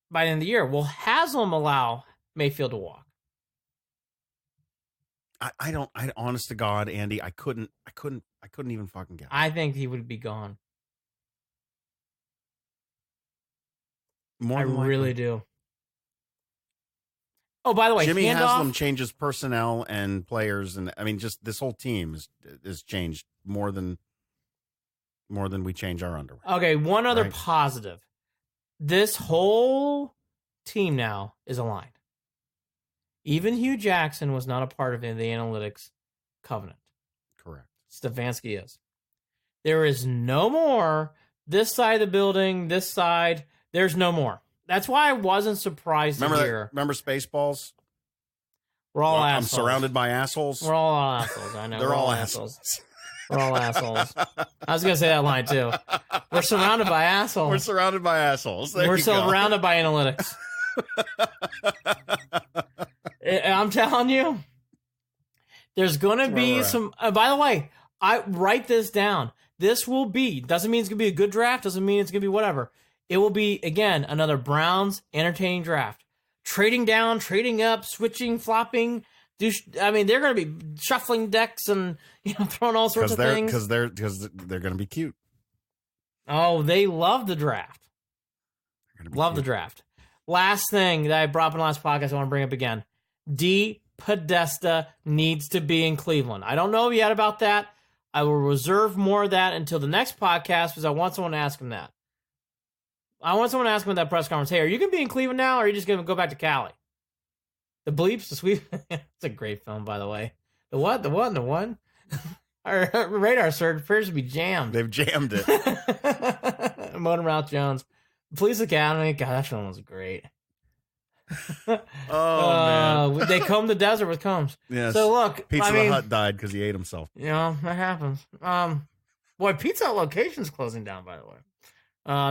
by the end of the year? Will Haslem allow Mayfield to walk? I honest to God, Andy, I couldn't even fucking guess. I think he would be gone. More I really do. Oh, by the way, Jimmy Haslem changes personnel and players, and I mean, just this whole team is changed more than we change our underwear. Okay, one other positive. This whole team now is aligned. Even Hugh Jackson was not a part of the analytics covenant. Correct. Stefanski is. There is no more this side of the building, this side. There's no more. That's why I wasn't surprised to hear. Remember Spaceballs? We're all assholes. I'm surrounded by assholes. We're all assholes. I know. They're all assholes. We're all assholes. I was going to say that line, too. We're surrounded by assholes. We're surrounded by assholes. We're surrounded by analytics. I'm telling you, there's going to be some... by the way, I write this down. This will be... Doesn't mean it's going to be a good draft. Doesn't mean it's going to be whatever. It will be, again, another Browns entertaining draft. Trading down, trading up, switching, flopping... I mean, they're going to be shuffling decks and throwing all sorts of things because they're going to be cute. Oh, they love the draft. Love the draft. Last thing that I brought up in the last podcast, I want to bring up again: DePodesta needs to be in Cleveland. I don't know yet about that. I will reserve more of that until the next podcast because I want someone to ask him that. I want someone to ask him at that press conference. Hey, are you going to be in Cleveland now, or are you just going to go back to Cali? The Bleeps, the Sweep. It's a great film, by the way. The what? The what? And the one? Our radar surge appears to be jammed. They've jammed it. Motor Mouth Jones. Police Academy. God, that film was great. Man. They comb the desert with combs. Yes. So look. Pizza the Hut died because he ate himself. That happens. Boy, Pizza Hut location's closing down, by the way.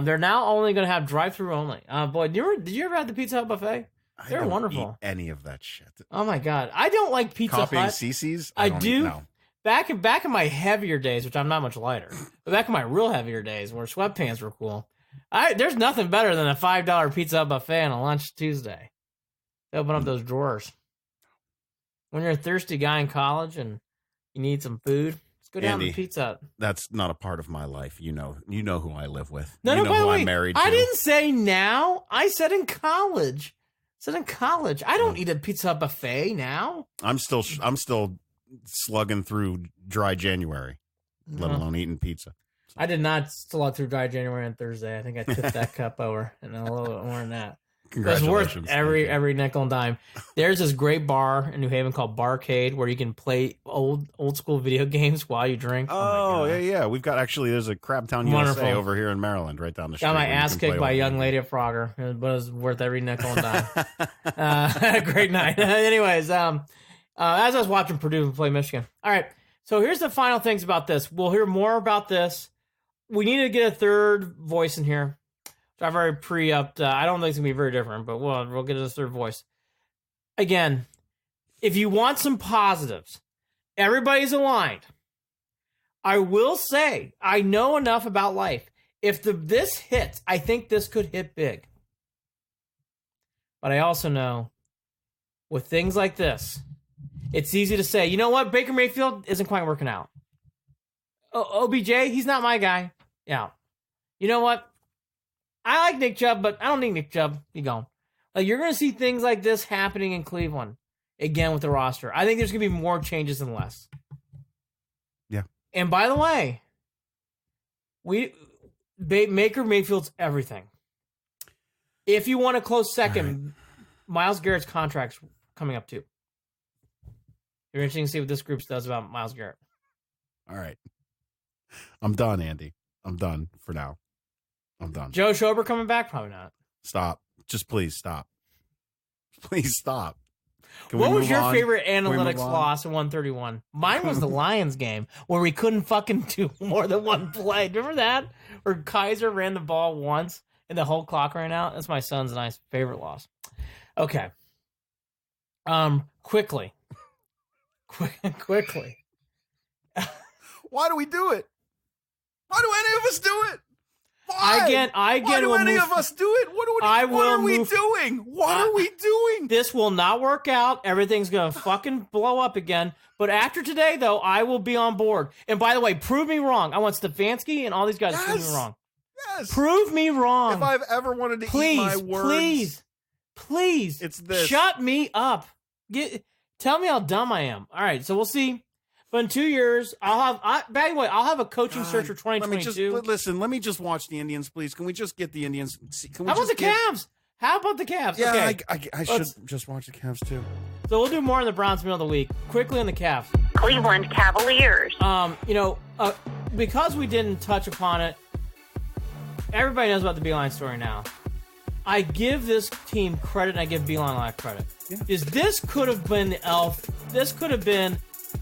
They're now only going to have drive-through only. Boy, did you ever have the Pizza Hut buffet? They're wonderful. Eat any of that shit. Oh my God. I don't like Pizza Hut. Copying CC's? I do. No. back in my heavier days, which I'm not much lighter, but back in my real heavier days where sweatpants were cool, there's nothing better than a $5 Pizza Hut buffet on a lunch Tuesday. Open up those drawers. When you're a thirsty guy in college and you need some food, let's go down Andy, to the Pizza Hut. That's not a part of my life. You know who I live with. No, you know by the who way, I'm married to. I didn't say now. I said in college. I don't eat a Pizza Hut buffet now. I'm still slugging through dry January, let alone eating pizza. I did not slug through dry January on Thursday. I think I tipped that cup over and a little bit more than that. Congratulations. It's worth every nickel and dime. There's this great bar in New Haven called Barcade where you can play old school video games while you drink. Oh yeah. We've got there's a Crabtown USA over here in Maryland, right down the street. Got my ass kicked by a young lady at Frogger, but it was worth every nickel and dime. Great night. Anyways, as I was watching Purdue play Michigan. All right, so here's the final things about this. We'll hear more about this. We need to get a third voice in here. I've already pre-upped. I don't think it's going to be very different, but we'll get a third voice. Again, if you want some positives, everybody's aligned. I will say, I know enough about life. If this hits, I think this could hit big. But I also know, with things like this, it's easy to say, you know what, Baker Mayfield isn't quite working out. OBJ, he's not my guy. Yeah. You know what? I like Nick Chubb, but I don't need Nick Chubb. Be gone. Like, you're going to see things like this happening in Cleveland again with the roster. I think there's going to be more changes than less. Yeah. And by the way, Baker Mayfield's everything. If you want a close second, Myles Garrett's contract's coming up too. You're interesting to see what this group does about Myles Garrett. All right. I'm done, Andy. I'm done for now. I'm done. Joe Schober coming back? Probably not. Stop. Just please stop. Please stop. What was your favorite analytics loss in 131? Mine was the Lions game where we couldn't fucking do more than one play. Remember that? Where Kaiser ran the ball once and the whole clock ran out? That's my son's nice favorite loss. Okay. Quickly. Why do we do it? Why do any of us do it? Why? Why do any of us do it? What are we doing? What are we doing? This will not work out. Everything's going to fucking blow up again. But after today, though, I will be on board. And by the way, prove me wrong. I want Stefanski and all these guys to prove me wrong. Yes. Prove me wrong. If I've ever wanted to eat my words. Please. It's this. Shut me up. Tell me how dumb I am. All right, so we'll see. But in 2 years, by the way, I'll have a coaching search for 2022. Let me just watch the Indians, please. Can we just get the Indians? How about the Cavs? How about the Cavs? Yeah, okay. I should just watch the Cavs, too. So we'll do more in the Browns middle of the week. Quickly on the Cavs. Cleveland Cavaliers. Because we didn't touch upon it, everybody knows about the Beeline story now. I give this team credit, and I give Beeline a lot of credit. Yeah. Because this could have been the elf. This could have been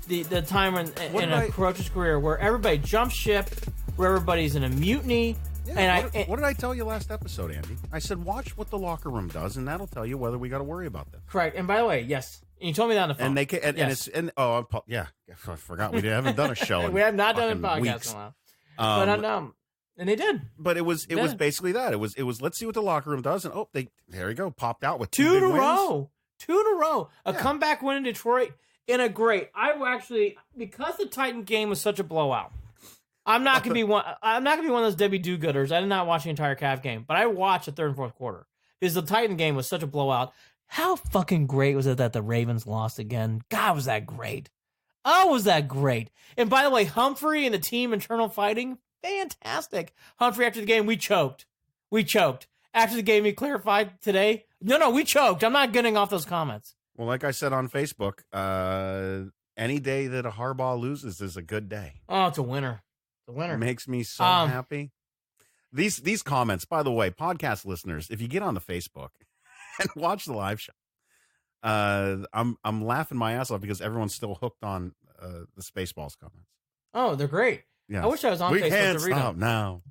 the time in a coach's career where everybody jumps ship, where everybody's in a mutiny. Yeah, what did I tell you last episode, Andy? I said, watch what the locker room does, and that'll tell you whether we got to worry about this. Correct. And by the way, yes. And you told me that on the phone. I forgot we haven't done a show. We have not done a podcast in a while. And they did. But it was basically that. It was let's see what the locker room does, and there you go, popped out with two in a wins. row. 2 in a row. A comeback win in Detroit. Because the Titan game was such a blowout. I'm not gonna be one of those Debbie do-gooders. I did not watch the entire Cav game, but I watched the third and fourth quarter because the Titan game was such a blowout. How fucking great was it that the Ravens lost again? God, was that great? Oh, was that great? And by the way, Humphrey and the team internal fighting, fantastic. Humphrey after the game, we choked. After the game, he clarified today. No, we choked. I'm not getting off those comments. Well, like I said on Facebook, any day that a Harbaugh loses is a good day. Oh, it's a winner. The winner. It makes me so happy. These comments, by the way, podcast listeners, if you get on the Facebook and watch the live show, I'm laughing my ass off because everyone's still hooked on the Spaceballs comments. Oh, they're great. Yeah, I wish I was on Facebook to read them. We can't stop now.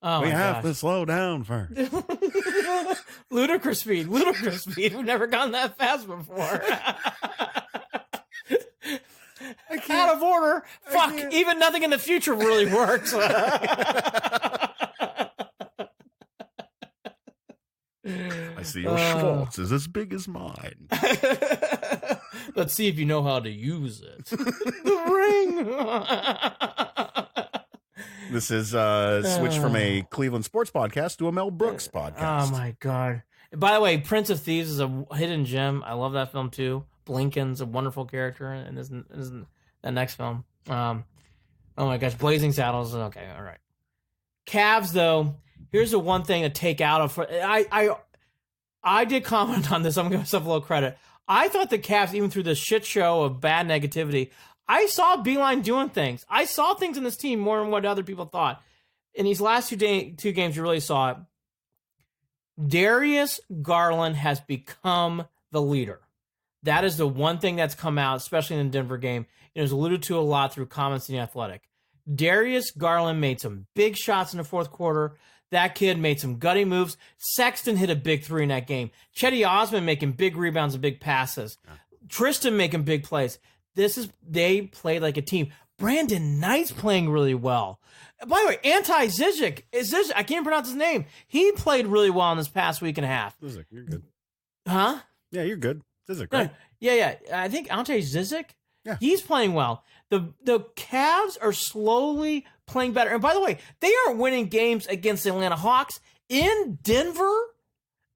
Oh, we have to slow down first. Ludicrous speed. We've never gone that fast before. I out of order. Fuck, even nothing in the future really works. I see your Schwartz is as big as mine. Let's see if you know how to use it. The ring. This is switch from a Cleveland sports podcast to a Mel Brooks podcast. Oh my God. By the way, Prince of Thieves is a hidden gem. I love that film too. Blinken's a wonderful character in the next film. Oh my gosh, Blazing Saddles. Okay, all right. Cavs though. Here's the one thing to take out of. I did comment on this. I'm gonna give myself a little credit. I thought the Cavs, even through this shit show of bad negativity, I saw Beeline doing things. I saw things in this team more than what other people thought. In these last two games, you really saw it. Darius Garland has become the leader. That is the one thing that's come out, especially in the Denver game. It was alluded to a lot through comments in The Athletic. Darius Garland made some big shots in the fourth quarter. That kid made some gutty moves. Sexton hit a big three in that game. Chetty Osman making big rebounds and big passes. Tristan making big plays. They played like a team. Brandon Knight's playing really well. By the way, Zizic, I can't pronounce his name. He played really well in this past week and a half. Zizic, you're good. Huh? Yeah, you're good. Zizic, right? Yeah. I think Ante Zizic. Yeah. He's playing well. The Cavs are slowly playing better. And by the way, they aren't winning games against the Atlanta Hawks in Denver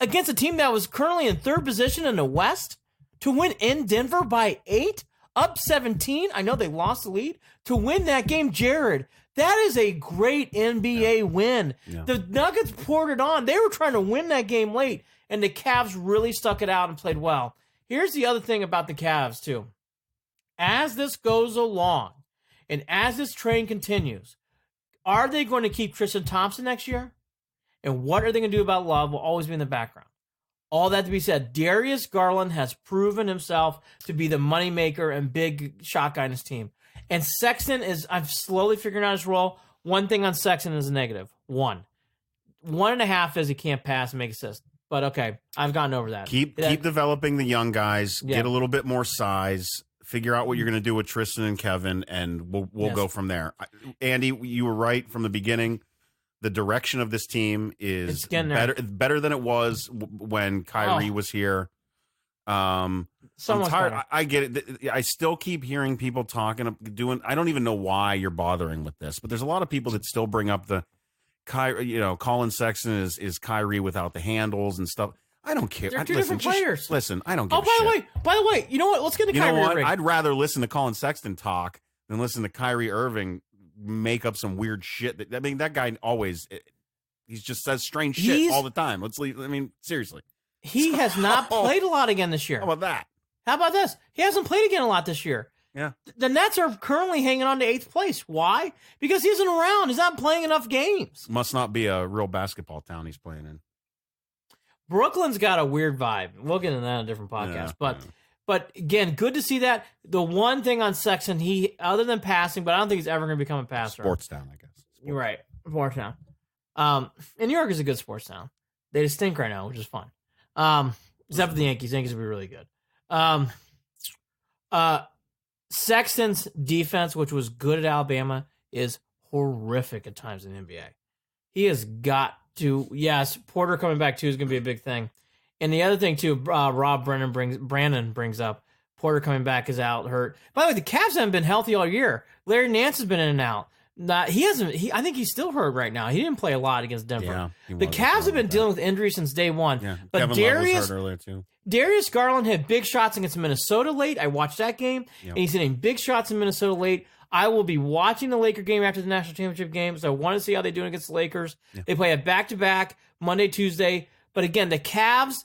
against a team that was currently in third position in the West to win in Denver by 8, up 17. I know they lost the lead to win that game, Jared. That is a great NBA win. Yeah. The Nuggets poured it on. They were trying to win that game late, and the Cavs really stuck it out and played well. Here's the other thing about the Cavs, too. As this goes along, and as this train continues, are they going to keep Tristan Thompson next year? And what are they going to do about Love will always be in the background. All that to be said, Darius Garland has proven himself to be the moneymaker and big shot guy in his team. And Sexton I'm slowly figuring out his role. One thing on Sexton is a negative. 1. 1.5 is he can't pass and make assists. But okay, I've gotten over that. Keep developing the young guys. Yeah. Get a little bit more size. Figure out what you're going to do with Tristan and Kevin, and we'll go from there. Andy, you were right from the beginning. The direction of this team is better than it was when Kyrie was here. I'm tired. I get it. I still keep hearing people doing. I don't even know why you're bothering with this, but there's a lot of people that still bring up the Kyrie. Colin Sexton is Kyrie without the handles and stuff. I don't care. They're two different players. Listen, I don't give a shit. By the way, you know what? Let's get to Kyrie Irving. I'd rather listen to Colin Sexton talk than listen to Kyrie Irving make up some weird shit. That guy always, he just says strange shit all the time. Seriously. He has not played a lot again this year. How about that? How about this? He hasn't played again a lot this year. Yeah. The Nets are currently hanging on to 8th place. Why? Because he isn't around. He's not playing enough games. Must not be a real basketball town he's playing in. Brooklyn's got a weird vibe. We'll get into that in a different podcast. But again, good to see that. The one thing on Sexton, he other than passing, but I don't think he's ever going to become a passer. Sports town, I guess. You're right. Sports town. And New York is a good sports town. They just stink right now, which is fun. Except for the Yankees. Yankees will be really good. Sexton's defense, which was good at Alabama, is horrific at times in the NBA. He has got to, yes, Porter coming back too is going to be a big thing. And the other thing too, Brandon brings up, Porter coming back is out hurt. By the way, the Cavs haven't been healthy all year. Larry Nance has been in and out. I think he's still hurt right now. He didn't play a lot against Denver. Yeah, the Cavs have been dealing with injuries since day one. Yeah, but Kevin Love was hurt earlier too. Darius Garland had big shots against Minnesota late. I watched that game, and he's hitting big shots in Minnesota late. I will be watching the Laker game after the national championship game, so I want to see how they do against the Lakers. Yeah. They play a back-to-back Monday, Tuesday. But again, the Cavs,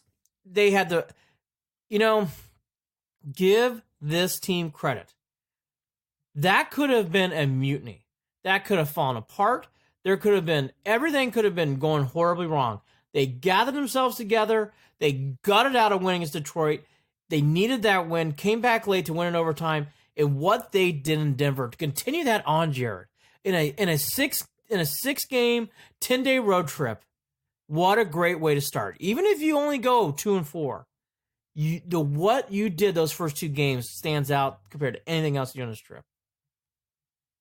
they had give this team credit. That could have been a mutiny. That could have fallen apart. Everything could have been going horribly wrong. They gathered themselves together. They gutted out a win against Detroit. They needed that win, came back late to win in overtime. And what they did in Denver to continue that on, Jared, in a 6-game, 10-day road trip, what a great way to start. Even if you only go 2-4, what you did those first 2 games stands out compared to anything else you do on this trip.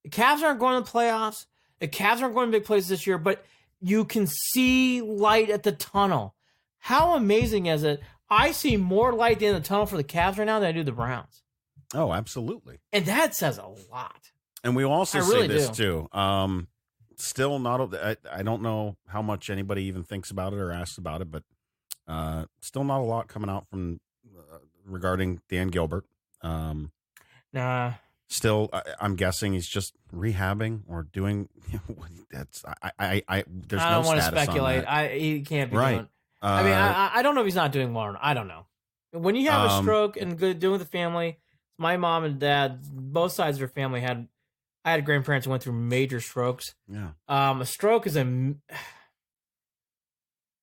The Cavs aren't going to the playoffs. The Cavs aren't going to big places this year, but you can see light at the tunnel. How amazing is it? I see more light at the end of the tunnel for the Cavs right now than I do the Browns. Oh, absolutely. And that says a lot. And we also say this do. too. Still not. I don't know how much anybody even thinks about it or asks about it, but still not a lot coming out from regarding Dan Gilbert. Nah. Still, I'm guessing he's just rehabbing or doing. That's I. There's no don't want to status speculate. on that. He can't be Right. doing. I mean, I don't know if he's not doing well or not. I don't know. When you have a stroke and doing with the family, my mom and dad, both sides of their family had. I had grandparents who went through major strokes. Yeah. A stroke is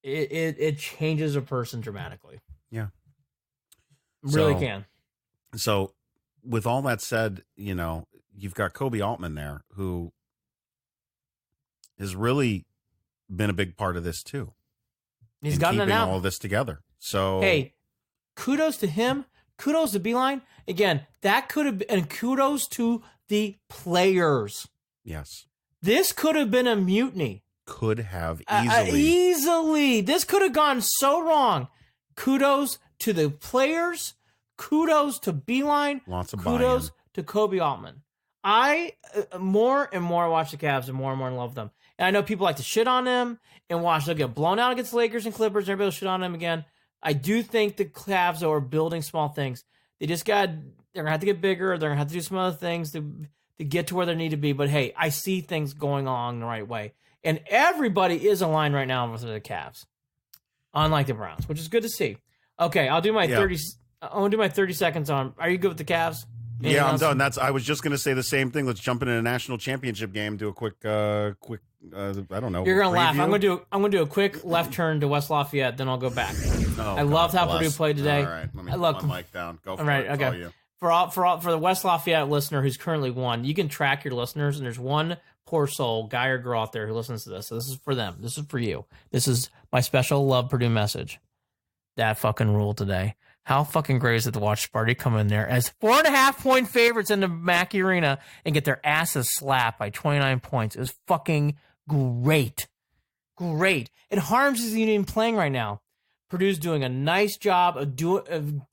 it changes a person dramatically. Yeah. Really can. So, with all that said, you've got Kobe Altman there, who has really been a big part of this too. He's gotten it out. All of this together. So, hey, kudos to him. Kudos to Beeline. Again, that could have been, and kudos to the players. Yes. This could have been a mutiny. Could have easily. This could have gone so wrong. Kudos to the players. Kudos to Beeline. Lots of kudos buy-in. to Kobe Altman. I more and more watch the Cavs and more love them. And I know people like to shit on them and watch them get blown out against Lakers and Clippers. And everybody will shit on them again. I do think the Cavs are building small things. They're going to have to get bigger. They're going to have to do some other things to get to where they need to be. But hey, I see things going along the right way. And everybody is aligned right now with the Cavs. Unlike the Browns, which is good to see. Okay, I'll do my 30. I want to do my 30 seconds on. Are you good with the Cavs? Anything I'm else? done. I was just going to say the same thing. Let's jump into a national championship game. Do a quick. I don't know. You're gonna laugh. preview? I'm gonna do a quick left turn to West Lafayette. Then I'll go back. I loved how Purdue played today. All right, let me put my mic down. Go for it. It's all you. For the West Lafayette listener who's currently won, you can track your listeners, and there's one poor soul, guy or girl out there who listens to this. So this is for them. This is for you. This is my special love Purdue message. That fucking ruled today. How fucking great is it to watch Sparty come in there as 4.5-point favorites in the Mackey Arena and get their asses slapped by 29 points? It was fucking great. Great. It harms isn't even playing right now. Purdue's doing a nice job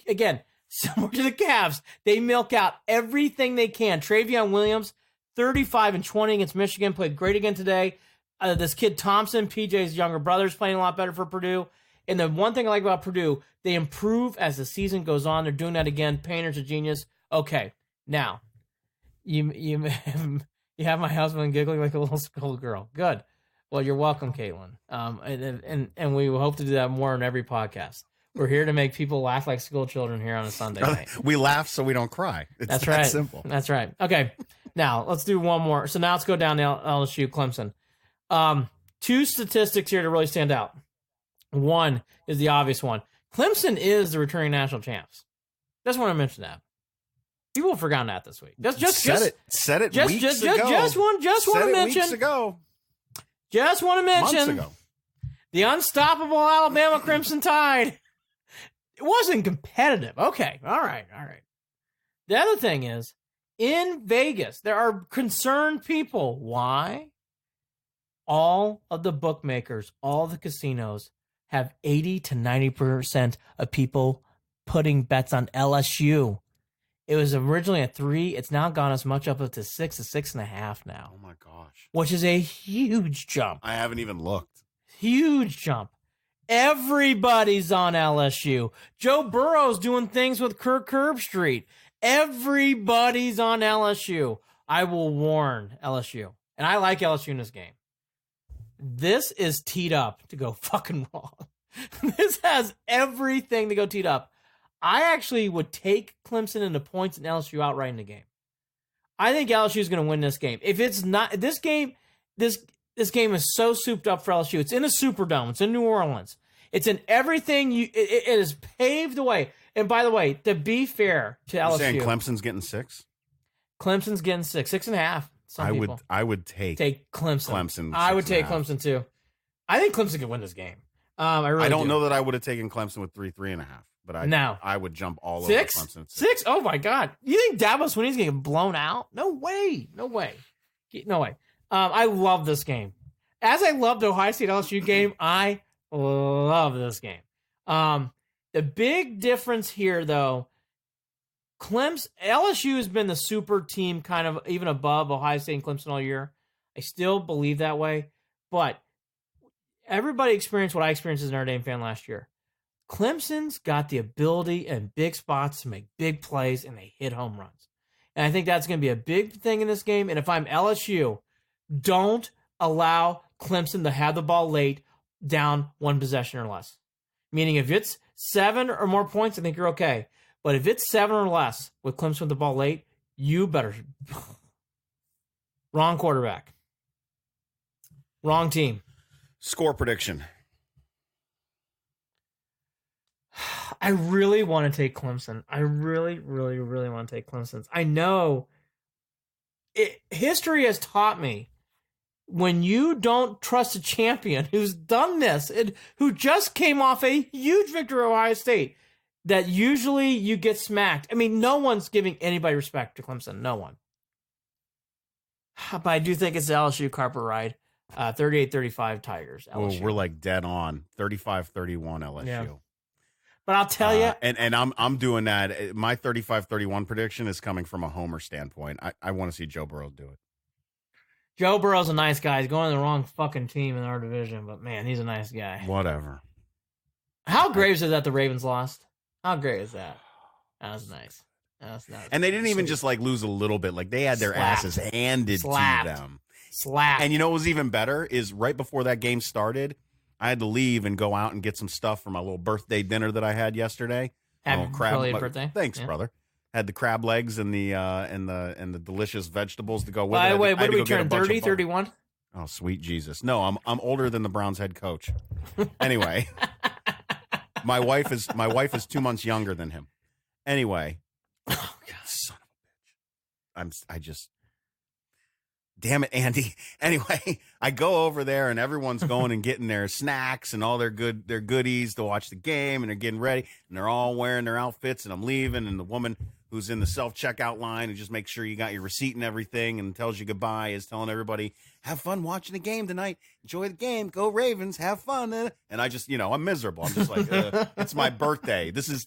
again, similar to the Cavs. They milk out everything they can. Travion Williams, 35 and 20 against Michigan, played great again today. This kid Thompson, PJ's younger brother, is playing a lot better for Purdue. And the one thing I like about Purdue, they improve as the season goes on. They're doing that again. Painter's a genius. Okay, now you have my husband giggling like a little schoolgirl. Good. Well, you're welcome, Caitlin. And we hope to do that more in every podcast. We're here to make people laugh like school children here on a Sunday night. We laugh so we don't cry. It's that simple. That's right. Okay, now let's do one more. So now let's go down to LSU, Clemson. Two statistics here to really stand out. One is the obvious one. Clemson is the returning national champs. Just want to mention that. People have forgotten that this week. Said it weeks ago. Just want to mention. Weeks ago. Just want to mention. Months ago. The unstoppable Alabama Crimson Tide. It wasn't competitive. Okay. All right. The other thing is, in Vegas, there are concerned people. Why? All of the bookmakers, all the casinos have 80 to 90% of people putting bets on LSU. It was originally at 3. It's now gone as much up to 6 to 6.5 now. Oh my gosh. Which is a huge jump. I haven't even looked. Huge jump. Everybody's on LSU. Joe Burrow's doing things with Kirk Herbstreit. Everybody's on LSU. I will warn LSU. And I like LSU in this game. This is teed up to go fucking wrong. This has everything to go teed up. I actually would take Clemson into points and LSU outright in the game. I think LSU is going to win this game. If it's not this game, this game is so souped up for LSU. It's in a Superdome. It's in New Orleans. It's in everything. It is paved the way. And by the way, to be fair to LSU, You're saying Clemson's getting 6? Clemson's getting 6, 6.5. I would take Clemson. I would take Clemson too. I think Clemson can win this game. I don't know that I would have taken Clemson with 3.5, but I would jump all over Clemson. 6? Oh my God! You think Dabo Swinney's gonna get blown out? No way. No way. I love this game. As I love the Ohio State LSU game, I love this game. The big difference here, though, LSU has been the super team kind of even above Ohio State and Clemson all year. I still believe that way. But everybody experienced what I experienced as a Notre Dame fan last year. Clemson's got the ability in big spots to make big plays, and they hit home runs. And I think that's going to be a big thing in this game. And if I'm LSU, don't allow Clemson to have the ball late down one possession or less. Meaning if it's 7 or more points, I think you're okay. But if it's 7 or less with Clemson with the ball late, you better... Wrong quarterback. Wrong team. Score prediction. I really want to take Clemson. I really, really, really want to take Clemson. I know history has taught me when you don't trust a champion who's done this and who just came off a huge victory at Ohio State, that usually you get smacked. I mean, no one's giving anybody respect to Clemson. No one. But I do think it's the LSU carpet ride. 38-35 Tigers. LSU. Oh, we're like dead on. 35-31 LSU. Yeah. But I'll tell you, and I'm doing that. My 35-31 prediction is coming from a homer standpoint. I want to see Joe Burrow do it. Joe Burrow's a nice guy. He's going to the wrong fucking team in our division, but man, he's a nice guy. Whatever. How great is it that the Ravens lost? How great is that? That was nice. And they didn't even just like lose a little bit. Like they had their asses handed to them. Slapped. And you know what was even better is right before that game started, I had to leave and go out and get some stuff for my little birthday dinner that I had yesterday. Happy birthday! Thanks, brother. Had the crab legs and the delicious vegetables to go with it. By the way, what do we turn? 30, 31? Oh, sweet Jesus! No, I'm older than the Browns head coach. Anyway, my wife is 2 months younger than him. Anyway, oh God, son of a bitch! Damn it, Andy. Anyway, I go over there and everyone's going and getting their snacks and all their goodies to watch the game, and they're getting ready and they're all wearing their outfits, and I'm leaving, and the woman who's in the self-checkout line and just makes sure you got your receipt and everything and tells you goodbye is telling everybody, have fun watching the game tonight. Enjoy the game. Go Ravens. Have fun. And I just, I'm miserable. I'm just like, it's my birthday. This is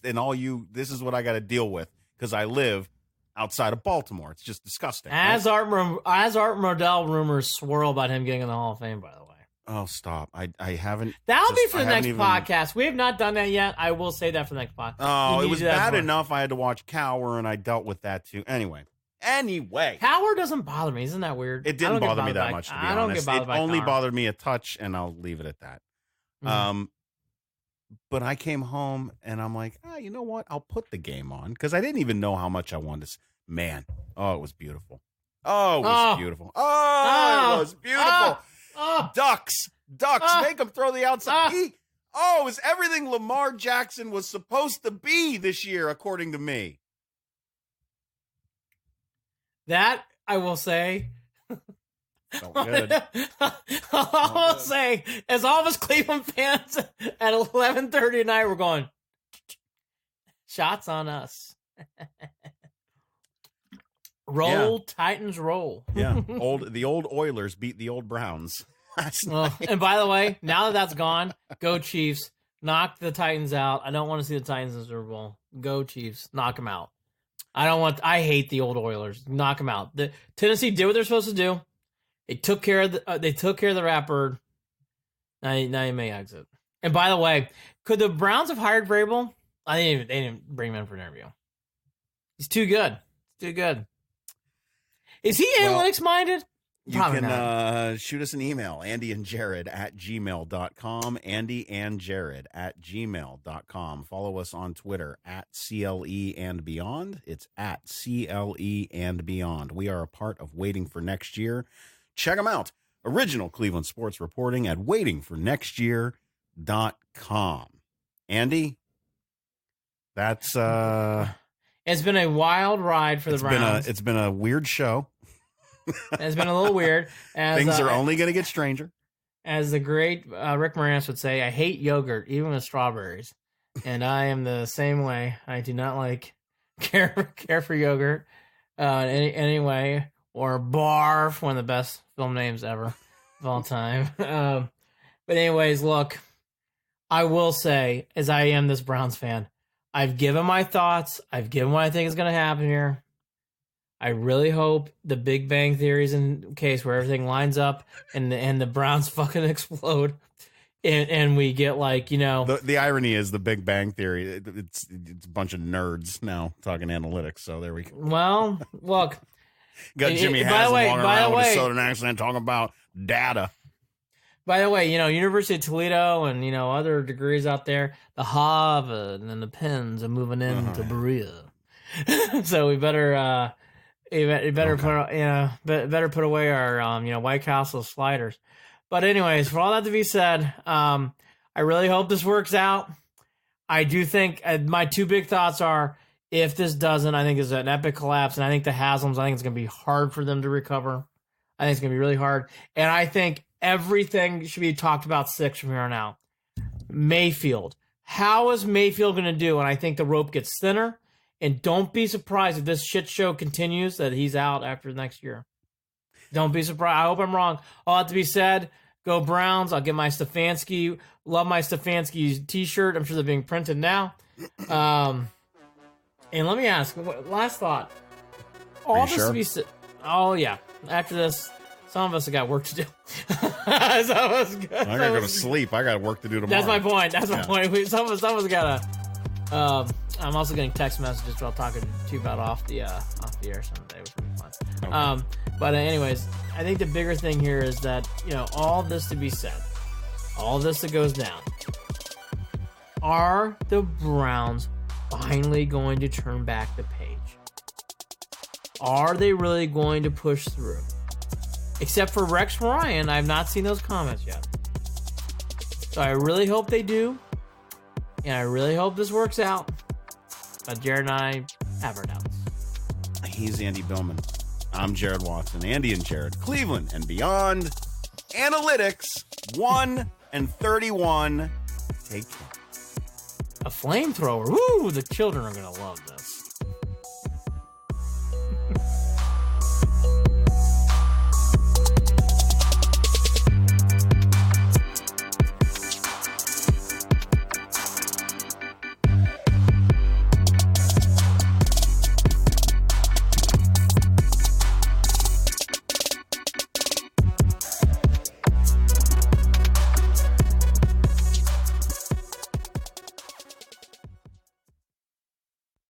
what I got to deal with because I live outside of Baltimore. It's just disgusting. As Art Modell rumors swirl about him getting in the Hall of Fame, by the way. Oh, stop. I haven't. That'll be for the next podcast. We have not done that yet. I will say that for the next podcast. Oh, it was bad enough I had to watch Cower, and I dealt with that too. Anyway. Cower doesn't bother me. Isn't that weird? It didn't bother me that much, to be honest. Don't get bothered by only bothered me a touch, and I'll leave it at that. Mm-hmm. But I came home, and I'm like, you know what? I'll put the game on, because I didn't even know how much I wanted to. Man, it was beautiful. Oh, it was beautiful. Oh, it was beautiful. Ducks, make them throw the outside. It was everything Lamar Jackson was supposed to be this year, according to me. That, I will say, felt good. I will say, as all of us Cleveland fans at 11:30 tonight, we're going, shots on us. Roll, yeah. Titans, roll. Yeah, the old Oilers beat the old Browns last night. And by the way, now that that's gone, go Chiefs. Knock the Titans out. I don't want to see the Titans in the Super Bowl. Go Chiefs. Knock them out. I hate the old Oilers. Knock them out. The Tennessee did what they're supposed to do. They took care of the Ratbird. Now you may exit. And by the way, could the Browns have hired Vrabel? They didn't bring him in for an interview. He's too good. Is he analytics minded? You can shoot us an email, andyandjared@gmail.com, andyandjared@gmail.com. Follow us on Twitter @CLE and Beyond. It's @CLE and Beyond. We are a part of Waiting for Next Year. Check them out. Original Cleveland sports reporting at waitingfornextyear.com. Andy, that's it's been a wild ride for the Browns. It's been a weird show. It's been a little weird. Things are only going to get stranger. As the great Rick Moranis would say, I hate yogurt, even with strawberries. And I am the same way. I do not care for yogurt. Anyway, or Barf, one of the best film names ever of all time. But anyways, look, I will say, as I am this Browns fan, I've given my thoughts. I've given what I think is going to happen here. I really hope the Big Bang Theory is in case where everything lines up and the Browns fucking explode. And we get The irony is the Big Bang Theory. It's a bunch of nerds now talking analytics. So there we go. Well, look, got Jimmy Haslem walking around with a southern accent talking about data. By the way, University of Toledo and other degrees out there, the Harvard and the Penns are moving into Berea. So we better better put away our White Castle sliders. But anyways, for all that to be said, I really hope this works out. I do think my two big thoughts are, if this doesn't, I think it's an epic collapse, and I think the Haslems, I think it's going to be hard for them to recover. I think it's going to be really hard. And I think everything should be talked about 6 from here on out. Mayfield. How is Mayfield going to do? And I think the rope gets thinner. And don't be surprised if this shit show continues that he's out after next year. Don't be surprised. I hope I'm wrong. All that to be said, go Browns. I'll get my Stefanski. Love my Stefanski t-shirt. I'm sure they're being printed now. And let me ask, last thought. All this to be said. Oh, yeah. After this, some of us have got work to do. I gotta go to sleep. I got work to do tomorrow. That's my point. Some of us gotta. I'm also getting text messages while talking to you about off the air someday, which will be fun. Okay. But anyways, I think the bigger thing here is that all this to be said, all this that goes down. Are the Browns finally going to turn back the page? Are they really going to push through? Except for Rex Ryan, I have not seen those comments yet. So I really hope they do. And I really hope this works out. But Jared and I have our doubts. He's Andy Billman. I'm Jared Watson. Andy and Jared. Cleveland and beyond. Analytics 1-31. Take care. A flamethrower. Woo! The children are going to love this.